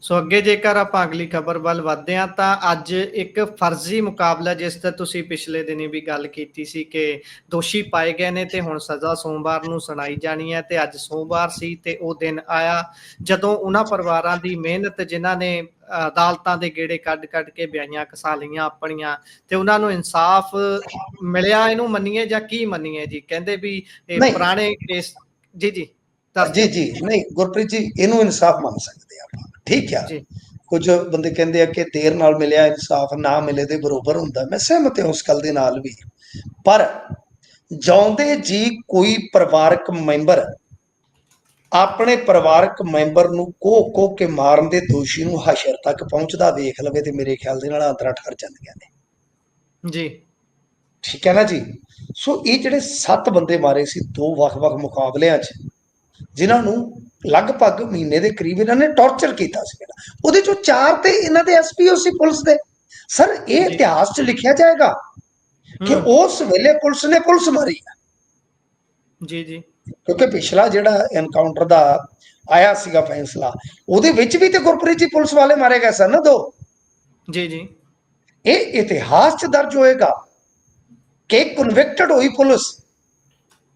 ਸੋ ਅੱਗੇ ਜੇਕਰ ਆਪਾਂ ਅਗਲੀ ਖਬਰ ਵੱਲ ਵਧਦੇ ਹਾਂ ਤਾਂ ਅੱਜ ਇੱਕ ਫਰਜ਼ੀ ਮੁਕਾਬਲਾ, ਜਿਸ ਤੇ ਤੁਸੀਂ ਪਿਛਲੇ ਦਿਨੀ ਵੀ ਗੱਲ ਕੀਤੀ ਸੀ ਕਿ ਦੋਸ਼ੀ ਪਾਏ ਗਏ ਨੇ ਤੇ ਹੁਣ ਸਜ਼ਾ ਸੋਮਵਾਰ ਨੂੰ ਸੁਣਾਈ ਜਾਣੀ ਹੈ, ਤੇ ਅੱਜ ਸੋਮਵਾਰ ਸੀ ਤੇ ਉਹ ਦਿਨ ਆਇਆ ਜਦੋਂ ਉਹਨਾਂ ਪਰਿਵਾਰਾਂ ਦੀ ਮਿਹਨਤ, ਜਿਨ੍ਹਾਂ ਨੇ ਅਦਾਲਤਾਂ ਦੇ ਗੇੜੇ ਕੱਢ ਕੱਢ ਕੇ ਵਿਆਹੀਆਂ ਕਸਾ ਲਈਆਂ ਆਪਣੀਆਂ, ਤੇ ਉਹਨਾਂ ਨੂੰ ਇਨਸਾਫ ਮਿਲਿਆ। ਇਹਨੂੰ ਮੰਨੀਏ ਜਾਂ ਕੀ ਮੰਨੀਏ ਜੀ? ਕਹਿੰਦੇ ਵੀ ਇਹ ਨਹੀਂ ਪੁਰਾਣੇ ਕੇਸ। ਜੀ ਜੀ ਦੱਸ ਜੀ ਦਿਓ। ਜੀ ਨਹੀਂ ਗੁਰਪ੍ਰੀਤ ਜੀ, ਇਹਨੂੰ ਇਨਸਾਫ ਮੰਨ ਸਕਦੇ ਆ ਆਪਾਂ, ਠੀਕ ਆ। ਜੀ ਕੁਝ ਬੰਦੇ ਕਹਿੰਦੇ ਆ ਕਿ ਦੇਰ ਨਾਲ ਮਿਲਿਆ ਇਨਸਾਫ ਨਾ ਮਿਲੇ ਦੇ ਬਰੋਬਰ ਹੁੰਦਾ। ਮੈਂ ਸਹਿਮਤ ਹਾਂ ਉਸ ਗੱਲ ਦੇ ਨਾਲ ਵੀ। ਪਰ ਜਿਉਂਦੇ ਜੀ ਕੋਈ ਪਰਿਵਾਰਕ ਮੈਂਬਰ ਆਪਣੇ ਪਰਿਵਾਰਕ ਮੈਂਬਰ ਨੂੰ ਕੋਹ ਕੇ ਮਾਰਨ ਦੇ ਦੋਸ਼ੀ ਨੂੰ ਹਸ਼ਰ ਤੱਕ ਪਹੁੰਚਦਾ ਵੇਖ ਲਵੇ ਤੇ ਮੇਰੇ ਖਿਆਲ ਦੇ ਨਾਲ ਅੰਤਰਾ ਠਰ ਜਾਂਦੀਆਂ ਨੇ। ਜੀ ਠੀਕ ਹੈ ਨਾ ਜੀ। ਸੋ ਇਹ ਜਿਹੜੇ 7 ਬੰਦੇ ਮਾਰੇ ਸੀ 2 ਵੱਖ-ਵੱਖ ਮੁਕਾਬਲਿਆਂ 'ਚ, ਜਿਨ੍ਹਾਂ ਨੂੰ ਲਗਭਗ ਮਹੀਨੇ ਦੇ ਕਰੀਬ ਇਹਨਾਂ ਨੇ ਟੌਰਚਰ ਕੀਤਾ ਸੀ, ਉਹਦੇ ਚੋਂ 4 ਤੇ ਇਹਨਾਂ ਦੇ ਐਸਪੀਓ ਸੀ ਪੁਲਿਸ ਦੇ। ਸਰ ਇਹ ਜੀ ਇਤਿਹਾਸ 'ਚ ਲਿਖਿਆ ਜਾਏਗਾ ਕਿ ਉਸ ਵੇਲੇ ਪੁਲਿਸ ਨੇ ਪੁਲਿਸ ਮਾਰੀ ਹੈ। ਜੀ ਜੀ ਕਿਉਂਕਿ ਪਿਛਲਾ ਜਿਹੜਾ ਐਨਕਾਊਂਟਰ ਦਾ ਆਇਆ ਸੀਗਾ ਫੈਸਲਾ, ਉਹਦੇ ਵਿੱਚ ਵੀ ਤੇ ਗੁਰਪ੍ਰੀਤ ਜੀ ਪੁਲਿਸ ਵਾਲੇ ਮਾਰੇ ਗਏ ਸਨ ਨਾ 2। ਜੀ ਜੀ ਇਹ ਇਤਿਹਾਸ 'ਚ ਦਰਜ ਹੋਏਗਾ ਕਿ ਕਨਵਿਕਟਡ ਹੋਈ ਪੁਲਿਸ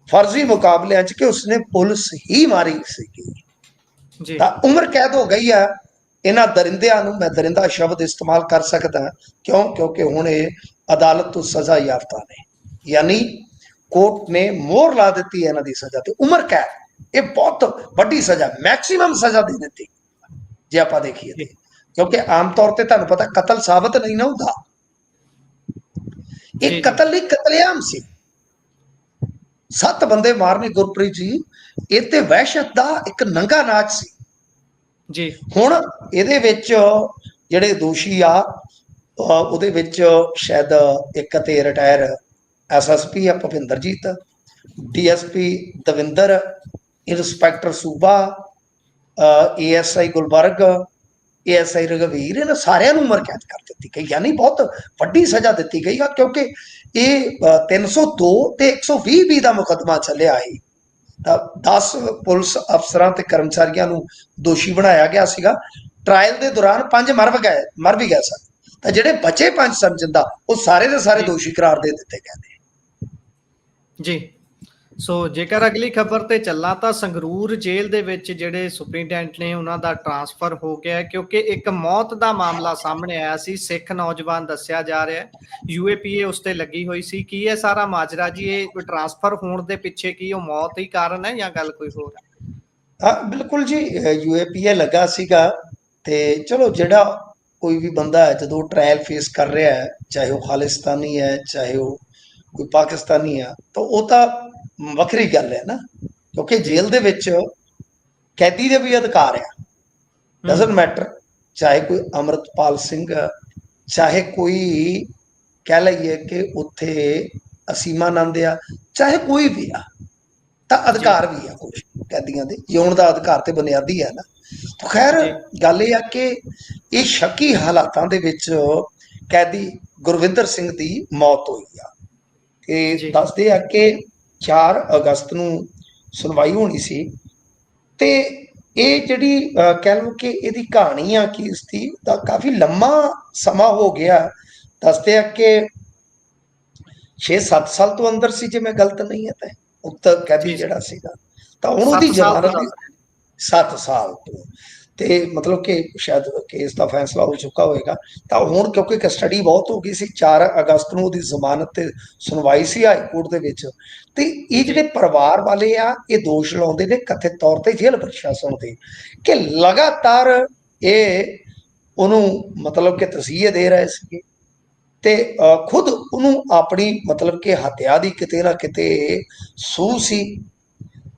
ਫਰਜ਼ੀ ਮੁਕਾਬਲਿਆਂ 'ਚ ਕਿ ਉਸਨੇ ਪੁਲਿਸ ਹੀ ਮਾਰੀ ਸੀਗੀ। ਜੀ ਤਾਂ ਉਮਰ ਕੈਦ ਹੋ ਗਈ ਹੈ ਇਹਨਾਂ ਦਰਿੰਦਿਆਂ ਨੂੰ। ਮੈਂ ਦਰਿੰਦਾ ਸ਼ਬਦ ਇਸਤੇਮਾਲ ਕਰ ਸਕਦਾ, ਕਿਉਂਕਿ ਹੁਣ ਇਹ ਅਦਾਲਤ ਤੋਂ ਸਜ਼ਾ ਯਾਫਤਾ ਨੇ, ਯਾਨੀ ਕੋਰਟ ਨੇ ਮੋਹਰ ਲਾ ਦਿੱਤੀ ਹੈ ਇਹਨਾਂ ਦੀ ਸਜ਼ਾ ਤੇ ਉਮਰ ਕੈਦ। ਇਹ ਬਹੁਤ ਵੱਡੀ ਸਜ਼ਾ, ਮੈਕਸਿਮਮ ਸਜ਼ਾ ਦੇ ਦਿੱਤੀ ਜੇ ਆਪਾਂ ਦੇਖੀਏ ਤੇ। ਕਿਉਂਕਿ ਆਮ ਤੌਰ ਤੇ ਤੁਹਾਨੂੰ ਪਤਾ ਕਤਲ ਸਾਬਤ ਨਹੀਂ ਨਾ ਹੁੰਦਾ। ਇਹ ਜੀ ਜੀ ਕਤਲ ਨਹੀਂ, ਕਤਲੇਆਮ ਸੀ। 7 ਬੰਦੇ ਮਾਰਨੇ ਗੁਰਪ੍ਰੀਤ ਜੀ, ਇਹ ਤੇ ਵਹਿਸ਼ਤ ਦਾ ਇੱਕ ਨੰਗਾ ਨਾਚ ਸੀ। ਜੀ ਹੁਣ ਇਹਦੇ ਵਿੱਚ ਜਿਹੜੇ ਦੋਸ਼ੀ ਆ, ਉਹਦੇ ਵਿੱਚ ਸ਼ਾਇਦ ਇੱਕ ਤੇ ਰਿਟਾਇਰ ਐਸਐਸਪੀ ਆ ਭੁਪਿੰਦਰਜੀਤ, ਡੀਐਸਪੀ ਦਵਿੰਦਰ, ਇੰਸਪੈਕਟਰ ਸੂਬਾ, ਏਐਸਆਈ ਗੁਲਬਰਗ, ਏਐਸਆਈ ਰਘਵੀਰ, ਇਹਨਾਂ ਸਾਰਿਆਂ ਨੂੰ ਉਮਰ ਕੈਦ ਕਰ ਦਿੱਤੀ ਗਈ। ਯਾਨੀ ਬਹੁਤ ਵੱਡੀ ਸਜ਼ਾ ਦਿੱਤੀ ਗਈ ਆ, ਕਿਉਂਕਿ ਇਹ 302 ਤੇ 120 ਦਾ ਮੁਕੱਦਮਾ ਚੱਲਿਆ ਸੀ। ਤਾਂ 10 ਪੁਲਿਸ ਅਫਸਰਾਂ ਤੇ ਕਰਮਚਾਰੀਆਂ ਨੂੰ ਦੋਸ਼ੀ ਬਣਾਇਆ ਗਿਆ ਸੀਗਾ। ਟਰਾਇਲ ਦੇ ਦੌਰਾਨ 5 ਮਰ ਵੀ ਗਏ ਸਨ। ਤਾਂ ਜਿਹੜੇ ਬਚੇ 5 ਸਨ ਜਿੰਦਾ, ਉਹ ਸਾਰੇ ਦੇ ਸਾਰੇ ਜੀ ਦੋਸ਼ੀ ਕਰਾਰ ਦੇ ਦਿੱਤੇ ਗਏ ਨੇ। ਜੀ ਸੋ ਜੇਕਰ ਅਗਲੀ ਖਬਰ ਤੇ ਚੱਲਾਂ ਤਾਂ ਸੰਗਰੂਰ ਜੇਲ੍ਹ ਦੇ ਵਿੱਚ ਜਿਹੜੇ ਸੁਪਰੀਡੈਂਟ ਨੇ ਉਹਨਾਂ ਦਾ ਟਰਾਂਸਫਰ ਹੋ ਗਿਆ, ਕਿਉਂਕਿ ਇੱਕ ਮੌਤ ਦਾ ਮਾਮਲਾ ਸਾਹਮਣੇ ਆਇਆ ਸੀ। ਸਿੱਖ ਨੌਜਵਾਨ ਦੱਸਿਆ ਜਾ ਰਿਹਾ ਹੈ, ਯੂਏਪੀਏ ਉਸ ਤੇ ਲੱਗੀ ਹੋਈ ਸੀ। ਕੀ ਇਹ ਸਾਰਾ ਮਾਜਰਾ ਜੀ, ਇਹ ਟਰਾਂਸਫਰ ਹੋਣ ਦੇ ਪਿੱਛੇ ਕੀ ਉਹ ਮੌਤ ਹੀ ਕਾਰਨ ਹੈ ਜਾਂ ਗੱਲ ਕੋਈ ਹੋਰ ਹੈ? ਹਾਂ ਬਿਲਕੁਲ ਜੀ, ਯੂਏਪੀਏ ਲੱਗਾ ਸੀਗਾ। ਤੇ ਚਲੋ ਜਿਹੜਾ ਕੋਈ ਵੀ ਬੰਦਾ ਹੈ ਜਦੋਂ ਟ੍ਰਾਇਲ ਫੇਸ ਕਰ ਰਿਹਾ ਹੈ, ਚਾਹੇ ਉਹ ਖਾਲਿਸਤਾਨੀ ਹੈ ਚਾਹੇ ਉਹ ਕੋਈ ਪਾਕਿਸਤਾਨੀ ਆ, ਤਾਂ ਉਹ ਤਾਂ ਵੱਖਰੀ ਗੱਲ ਹੈ ਨਾ। ਕਿਉਂਕਿ ਜੇਲ੍ਹ ਦੇ ਵਿੱਚ ਕੈਦੀ ਦੇ ਵੀ ਅਧਿਕਾਰ ਆ, ਡਜ਼ਨਟ ਮੈਟਰ, ਚਾਹੇ ਕੋਈ ਅੰਮ੍ਰਿਤਪਾਲ ਸਿੰਘ, ਚਾਹੇ ਕੋਈ ਕਹਿ ਲਈਏ ਕਿ ਉੱਥੇ ਅਸੀਮਾਨੰਦ ਆ, ਚਾਹੇ ਕੋਈ ਵੀ ਆ, ਤਾਂ ਅਧਿਕਾਰ ਵੀ ਆ ਕੁਝ ਕੈਦੀਆਂ ਦੇ ਜਿਉਣ ਦਾ ਅਧਿਕਾਰ ਤੇ ਬੁਨਿਆਦੀ ਹੈ ਨਾ। ਤਾਂ ਖੈਰ ਗੱਲ ਇਹ ਆ ਕਿ ਇਹ ਸ਼ੱਕੀ ਹਾਲਾਤਾਂ ਦੇ ਵਿੱਚ ਕੈਦੀ ਗੁਰਵਿੰਦਰ ਸਿੰਘ ਦੀ ਮੌਤ ਹੋਈ ਆ। ਇਹ ਦੱਸਦੇ ਆ ਕਿ 4 ਅਗਸਤ ਨੂੰ ਸੁਣਵਾਈ ਹੋਣੀ ਸੀ। ਤੇ ਇਹ ਜਿਹੜੀ ਕਹਿ ਲਓ ਕਿ ਇਹਦੀ ਕਹਾਣੀ ਆ ਕੇਸ ਦੀ, ਤਾਂ ਕਾਫੀ ਲੰਮਾ ਸਮਾਂ ਹੋ ਗਿਆ। ਦੱਸਦੇ ਆ ਕਿ 6-7 ਸਾਲ ਤੋਂ ਅੰਦਰ ਸੀ, ਜੇ ਮੈਂ ਗਲਤ ਨਹੀਂ ਹੈ ਤਾਂ ਉਕਤ ਕੈਦੀ ਜਿਹੜਾ ਸੀਗਾ। ਤਾਂ ਹੁਣ ਉਹਦੀ ਜ਼ਮਾਨਤ 7 ਸਾਲ ਤੋਂ, ਤੇ ਮਤਲਬ ਕਿ ਸ਼ਾਇਦ ਕੇਸ ਦਾ ਫੈਸਲਾ ਹੋ ਚੁੱਕਾ ਹੋਏਗਾ। ਤਾਂ ਹੁਣ ਕਿਉਂਕਿ ਕਸਟਡੀ ਬਹੁਤ ਹੋ ਗਈ ਸੀ, 4 ਅਗਸਤ ਨੂੰ ਉਹਦੀ ਜ਼ਮਾਨਤ ਤੇ ਸੁਣਵਾਈ ਸੀ ਹਾਈ ਕੋਰਟ ਦੇ ਵਿੱਚ। ਤੇ ਇਹ ਜਿਹੜੇ ਪਰਿਵਾਰ ਵਾਲੇ ਆ, ਇਹ ਦੋਸ਼ ਲਾਉਂਦੇ ਨੇ ਕਥਿਤ ਤੌਰ ਤੇ ਜੇਲ੍ਹ ਪ੍ਰਸ਼ਾਸਨ ਤੇ, ਕਿ ਲਗਾਤਾਰ ਇਹ ਉਹਨੂੰ ਮਤਲਬ ਕਿ ਤਸੀਹੇ ਦੇ ਰਹੇ ਸੀਗੇ, ਤੇ ਖੁਦ ਉਹਨੂੰ ਆਪਣੀ ਮਤਲਬ ਕਿ ਹੱਤਿਆ ਦੀ ਕਿਤੇ ਨਾ ਕਿਤੇ ਸੂਹ ਸੀ।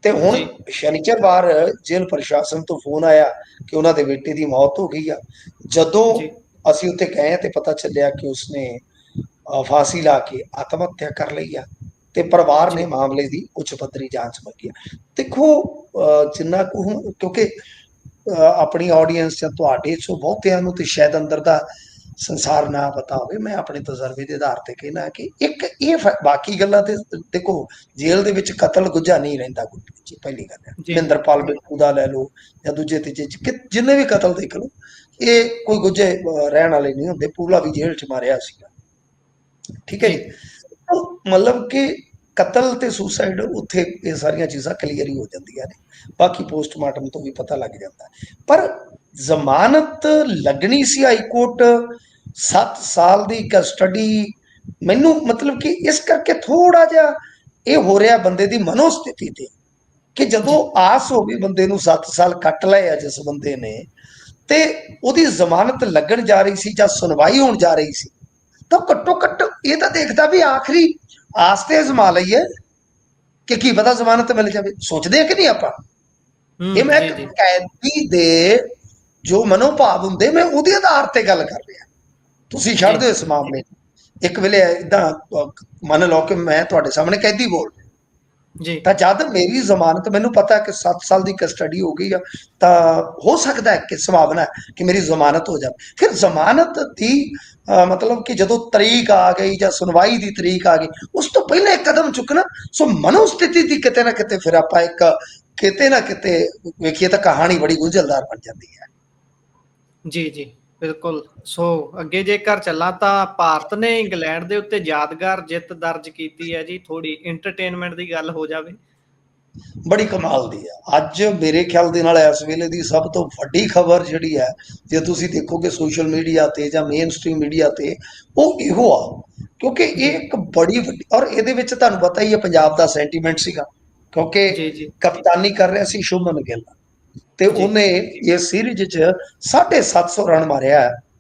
ਤੇ ਹੁਣ ਸ਼ਨੀਚਰਵਾਰ ਜੇਲ੍ਹ ਪ੍ਰਸ਼ਾਸਨ ਤੋਂ ਫੋਨ ਆਇਆ ਕਿ ਉਹਨਾਂ ਦੇ ਬੇਟੇ ਦੀ ਮੌਤ ਹੋ ਗਈ ਆ। ਜਦੋਂ ਅਸੀਂ ਉੱਥੇ ਗਏ ਤੇ ਪਤਾ ਚੱਲਿਆ ਕਿ ਉਸਨੇ ਫਾਂਸੀ ਲਾ ਕੇ ਆਤਮ ਹੱਤਿਆ ਕਰ ਲਈ ਆ। ਤੇ ਪਰਿਵਾਰ ਨੇ ਮਾਮਲੇ ਦੀ ਉੱਚ ਪੱਧਰੀ ਜਾਂਚ ਮੰਗੀ ਆ। ਦੇਖੋ ਜਿੰਨਾ ਕੁ ਹੁਣ, ਕਿਉਂਕਿ ਆਪਣੀ ਆਡੀਅנס ਜਾਂ ਤੁਹਾਡੇ ਚੋਂ ਬਹੁਤਿਆਂ ਨੂੰ ਤੇ ਸ਼ਾਇਦ ਅੰਦਰ ਦਾ ਸੰਸਾਰ ਨਾ ਪਤਾ ਹੋਵੇ, ਮੈਂ ਆਪਣੇ ਤਜਰਬੇ ਦੇ ਆਧਾਰ ਤੇ ਕਹਿਣਾ ਕਿ ਇੱਕ ਇਹ ਬਾਕੀ ਗੱਲਾਂ ਤੇ ਦੇਖੋ, ਜੇਲ੍ਹ ਦੇ ਵਿੱਚ ਕਤਲ ਗੁੱਝਾ ਨਹੀਂ ਰਹਿੰਦਾ ਕੋਈ। ਪਹਿਲੀ ਗੱਲ ਹੈ, ਮਹਿੰਦਰਪਾਲ ਬਿੱਟੂ ਦਾ ਲੈ ਲਓ ਜਾਂ ਦੂਜੇ ਤੀਜੇ ਜਿੰਨੇ ਵੀ ਕਤਲ ਦੇਖ ਲਓ, ਇਹ ਕੋਈ ਗੁੱਝੇ ਰਹਿਣ ਵਾਲੇ ਨਹੀਂ ਹੁੰਦੇ। ਪੂਲਾ ਵੀ ਜੇਲ੍ਹ 'ਚ ਮਾਰਿਆ ਸੀਗਾ, ਠੀਕ ਹੈ ਜੀ। ਮਤਲਬ ਕਿ ਕਤਲ ਤੇ ਸੁਸਾਈਡ, ਉੱਥੇ ਇਹ ਸਾਰੀਆਂ ਚੀਜ਼ਾਂ ਕਲੀਅਰ ਹੀ ਹੋ ਜਾਂਦੀਆਂ ਨੇ। ਬਾਕੀ ਪੋਸਟਮਾਰਟਮ ਤੋਂ ਵੀ ਪਤਾ ਲੱਗ ਜਾਂਦਾ। ਪਰ ਜ਼ਮਾਨਤ ਲੱਗਣੀ ਸੀ ਹਾਈ ਕੋਰਟ, 7 ਸਾਲ ਦੀ ਕਸਟਡੀ, ਮੈਨੂੰ ਮਤਲਬ ਕਿ ਇਸ ਕਰਕੇ ਥੋੜਾ ਜਿਹਾ ਇਹ ਹੋ ਰਿਹਾ ਬੰਦੇ ਦੀ ਮਨੋਸਥਿਤੀ ਤੇ, ਕਿ ਜਦੋਂ ਆਸ ਹੋ ਗਈ ਬੰਦੇ ਨੂੰ 7 ਸਾਲ ਕੱਟ ਲਏ ਆ ਜਿਸ ਬੰਦੇ ਨੇ, ਤੇ ਉਹਦੀ ਜ਼ਮਾਨਤ ਲੱਗਣ ਜਾ ਰਹੀ ਸੀ ਜਾਂ ਸੁਣਵਾਈ ਹੋਣ ਜਾ ਰਹੀ ਸੀ, ਤਾਂ ਘੱਟੋ ਘੱਟ ਇਹ ਤਾਂ ਦੇਖਦਾ ਵੀ ਆਖਰੀ ਆਸ ਤੇ ਅਜ਼ਮਾ ਲਈਏ ਕਿ ਕੀ ਪਤਾ ਜ਼ਮਾਨਤ ਮਿਲ ਜਾਵੇ। ਸੋਚਦੇ ਆ ਕਿ ਨਹੀਂ ਆਪਾਂ? ਇਹ ਮੈਂ ਕੈਦੀ ਦੇ ਜੋ ਮਨੋਭਾਵ ਹੁੰਦੇ, ਮੈਂ ਉਹਦੇ ਆਧਾਰ ਤੇ ਗੱਲ ਕਰ ਰਿਹਾ। ਤੁਸੀਂ ਛੱਡ ਦਿਓ ਇਸ ਮਾਮਲੇ ਨੂੰ। ਇੱਕ ਵੇਲੇ ਏਦਾਂ ਮੰਨ ਲਓ ਕਿ ਮੈਂ ਤੁਹਾਡੇ ਸਾਹਮਣੇ ਕੈਦੀ ਬੋਲ ਰਿਹਾ, ਤਾਂ ਜਦ ਮੇਰੀ ਜ਼ਮਾਨਤ, ਮੈਨੂੰ ਪਤਾ ਕਿ 7 ਸਾਲ ਦੀ ਕਸਟਡੀ ਹੋ ਗਈ ਆ, ਤਾਂ ਹੋ ਸਕਦਾ ਹੈ ਕਿ ਸੰਭਾਵਨਾ ਹੈ ਕਿ ਮੇਰੀ ਜ਼ਮਾਨਤ ਹੋ ਜਾਵੇ। ਫਿਰ ਜ਼ਮਾਨਤ ਦੀ ਮਤਲਬ ਕਿ ਜਦੋਂ ਤਰੀਕ ਆ ਗਈ ਜਾਂ ਸੁਣਵਾਈ ਦੀ ਤਰੀਕ ਆ ਗਈ, ਉਸ ਤੋਂ ਪਹਿਲਾਂ ਇੱਕ ਕਦਮ ਚੁੱਕਣਾ। ਸੋ ਮਨੋਸਥਿਤੀ ਦੀ ਕਿਤੇ ਨਾ ਕਿਤੇ ਫਿਰ ਆਪਾਂ ਇੱਕ ਕਿਤੇ ਨਾ ਕਿਤੇ ਵੇਖੀਏ ਤਾਂ ਕਹਾਣੀ ਬੜੀ ਗੁੰਝਲਦਾਰ ਬਣ ਜਾਂਦੀ ਹੈ। ਜੀ ਜੀ ਬਿਲਕੁਲ। ਸੋ ਅੱਗੇ ਜੇਕਰ ਚੱਲਾਂ ਤਾਂ ਭਾਰਤ ਨੇ ਇੰਗਲੈਂਡ ਦੇ ਉੱਤੇ ਯਾਦਗਾਰ ਜਿੱਤ ਦਰਜ ਕੀਤੀ ਹੈ ਜੀ। ਥੋੜੀ ਐਂਟਰਟੇਨਮੈਂਟ ਦੀ ਗੱਲ ਹੋ ਜਾਵੇ, ਬੜੀ ਕਮਾਲ ਦੀ ਆ। ਅੱਜ ਮੇਰੇ ਖਿਆਲ ਦੇ ਨਾਲ ਇਸ ਵੇਲੇ ਦੀ ਸਭ ਤੋਂ ਵੱਡੀ ਖਬਰ ਜਿਹੜੀ ਹੈ, ਜੇ ਤੁਸੀਂ ਦੇਖੋਗੇ ਸੋਸ਼ਲ ਮੀਡੀਆ ਤੇ ਜਾਂ ਮੇਨ ਸਟ੍ਰੀਮ ਮੀਡੀਆ ਤੇ, ਉਹ ਇਹੋ ਆ। ਕਿਉਂਕਿ ਇਹ ਇੱਕ ਬੜੀ ਵੱਡੀ, ਔਰ ਇਹਦੇ ਵਿੱਚ ਤੁਹਾਨੂੰ ਪਤਾ ਹੀ ਹੈ ਪੰਜਾਬ ਦਾ ਸੈਂਟੀਮੈਂਟ ਸੀਗਾ, ਕਿਉਂਕਿ ਕਪਤਾਨੀ ਕਰ ਰਿਹਾ ਸੀ ਸ਼ੁਭਮਨ ਗਿੱਲ, ਤੇ ਉਹਨੇ ਇਸ ਸੀਰੀਜ਼ 'ਚ 750 ਰਨ ਮਾਰਿਆ।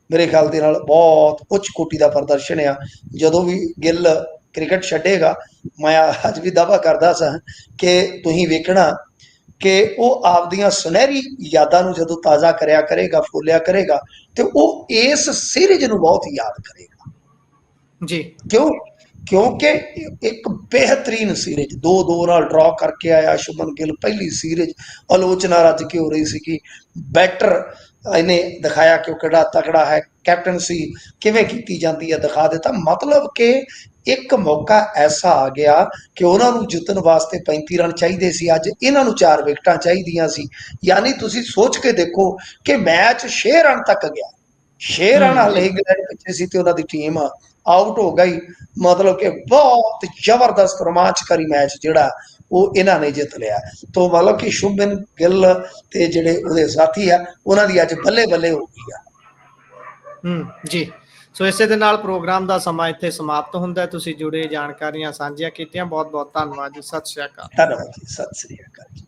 ਮੇਰੇ ਖਿਆਲ ਦੇ ਨਾਲ ਬਹੁਤ ਉੱਚ ਕੋਟੀ ਦਾ ਪ੍ਰਦਰਸ਼ਨ ਆ। ਜਦੋਂ ਵੀ ਗਿੱਲ ਕ੍ਰਿਕਟ ਛੱਡੇਗਾ, ਮੈਂ ਅੱਜ ਵੀ ਦਾਅਵਾ ਕਰਦਾ ਸਾਂ ਕਿ ਤੁਸੀਂ ਵੇਖਣਾ ਕਿ ਉਹ ਆਪਦੀਆਂ ਸੁਨਹਿਰੀ ਯਾਦਾਂ ਨੂੰ ਜਦੋਂ ਤਾਜ਼ਾ ਕਰਿਆ ਕਰੇਗਾ, ਫੋਲਿਆ ਕਰੇਗਾ, ਤੇ ਉਹ ਇਸ ਸੀਰੀਜ਼ ਨੂੰ ਬਹੁਤ ਯਾਦ ਕਰੇਗਾ। ਜੀ ਕਿਉਂਕਿ ਇੱਕ ਬਿਹਤਰੀਨ ਸੀਰੀਜ਼ 2-2 ਨਾਲ ਡਰਾ ਕਰਕੇ ਆਇਆ ਸ਼ੁਭਮਨ ਗਿੱਲ। ਪਹਿਲੀ ਸੀਰੀਜ਼ ਆਲੋਚਨਾ ਰੱਜ ਕੇ ਹੋ ਰਹੀ ਸੀ ਕਿ ਬੈਟਰ ਇਹਨੇ ਦਿਖਾਇਆ ਕਿ ਉਹ ਕਿਹੜਾ ਤਕੜਾ ਹੈ, ਕੈਪਟਨਸੀ ਕਿਵੇਂ ਕੀਤੀ ਜਾਂਦੀ ਹੈ ਦਿਖਾ ਦਿੱਤਾ। ਮਤਲਬ ਕਿ ਇੱਕ ਮੌਕਾ ਐਸਾ ਆ ਗਿਆ ਕਿ ਉਹਨਾਂ ਨੂੰ ਜਿੱਤਣ ਵਾਸਤੇ 35 ਰਨ ਚਾਹੀਦੇ ਸੀ, ਅੱਜ ਇਹਨਾਂ ਨੂੰ 4 ਵਿਕਟਾਂ ਚਾਹੀਦੀਆਂ ਸੀ। ਯਾਨੀ ਤੁਸੀਂ ਸੋਚ ਕੇ ਦੇਖੋ ਕਿ ਮੈਚ 6 ਰਨ ਤੱਕ ਗਿਆ। 6 ਰਨ ਹਾਲੇ ਇੰਗਲੈਂਡ ਪਿੱਛੇ ਸੀ ਤੇ ਉਹਨਾਂ ਦੀ ਟੀਮ ਆਊਟ ਹੋ ਗਈ। ਮਤਲਬ ਕਿ ਬਹੁਤ ਜ਼ਬਰਦਸਤ ਰੋਮਾਂਚਕਾਰੀ ਮੈਚ ਜਿਹੜਾ ਉਹ ਇਹਨਾਂ ਨੇ ਜਿੱਤ ਲਿਆ। ਤੋਂ ਮਤਲਬ ਕਿ ਸ਼ੁਭਮਨ ਗਿੱਲ ਤੇ ਜਿਹੜੇ ਉਹਦੇ ਸਾਥੀ ਆ, ਉਹਨਾਂ ਦੀ ਅੱਜ ਬੱਲੇ ਬੱਲੇ ਹੋ ਗਈ ਆ। ਜੀ ਸੋ ਇਸੇ ਦੇ ਨਾਲ ਪ੍ਰੋਗਰਾਮ ਦਾ ਸਮਾਂ ਇੱਥੇ ਸਮਾਪਤ ਹੁੰਦਾ ਹੈ। ਤੁਸੀਂ ਜੁੜੇ ਜਾਣਕਾਰੀਆਂ ਸਾਂਝੀਆਂ ਕੀਤੀਆਂ, ਬਹੁਤ ਬਹੁਤ ਧੰਨਵਾਦ ਜੀ। ਸਤਿ ਸ਼੍ਰੀ ਅਕਾਲ। ਧੰਨਵਾਦ ਜੀ, ਸਤਿ ਸ੍ਰੀ ਅਕਾਲ ਜੀ।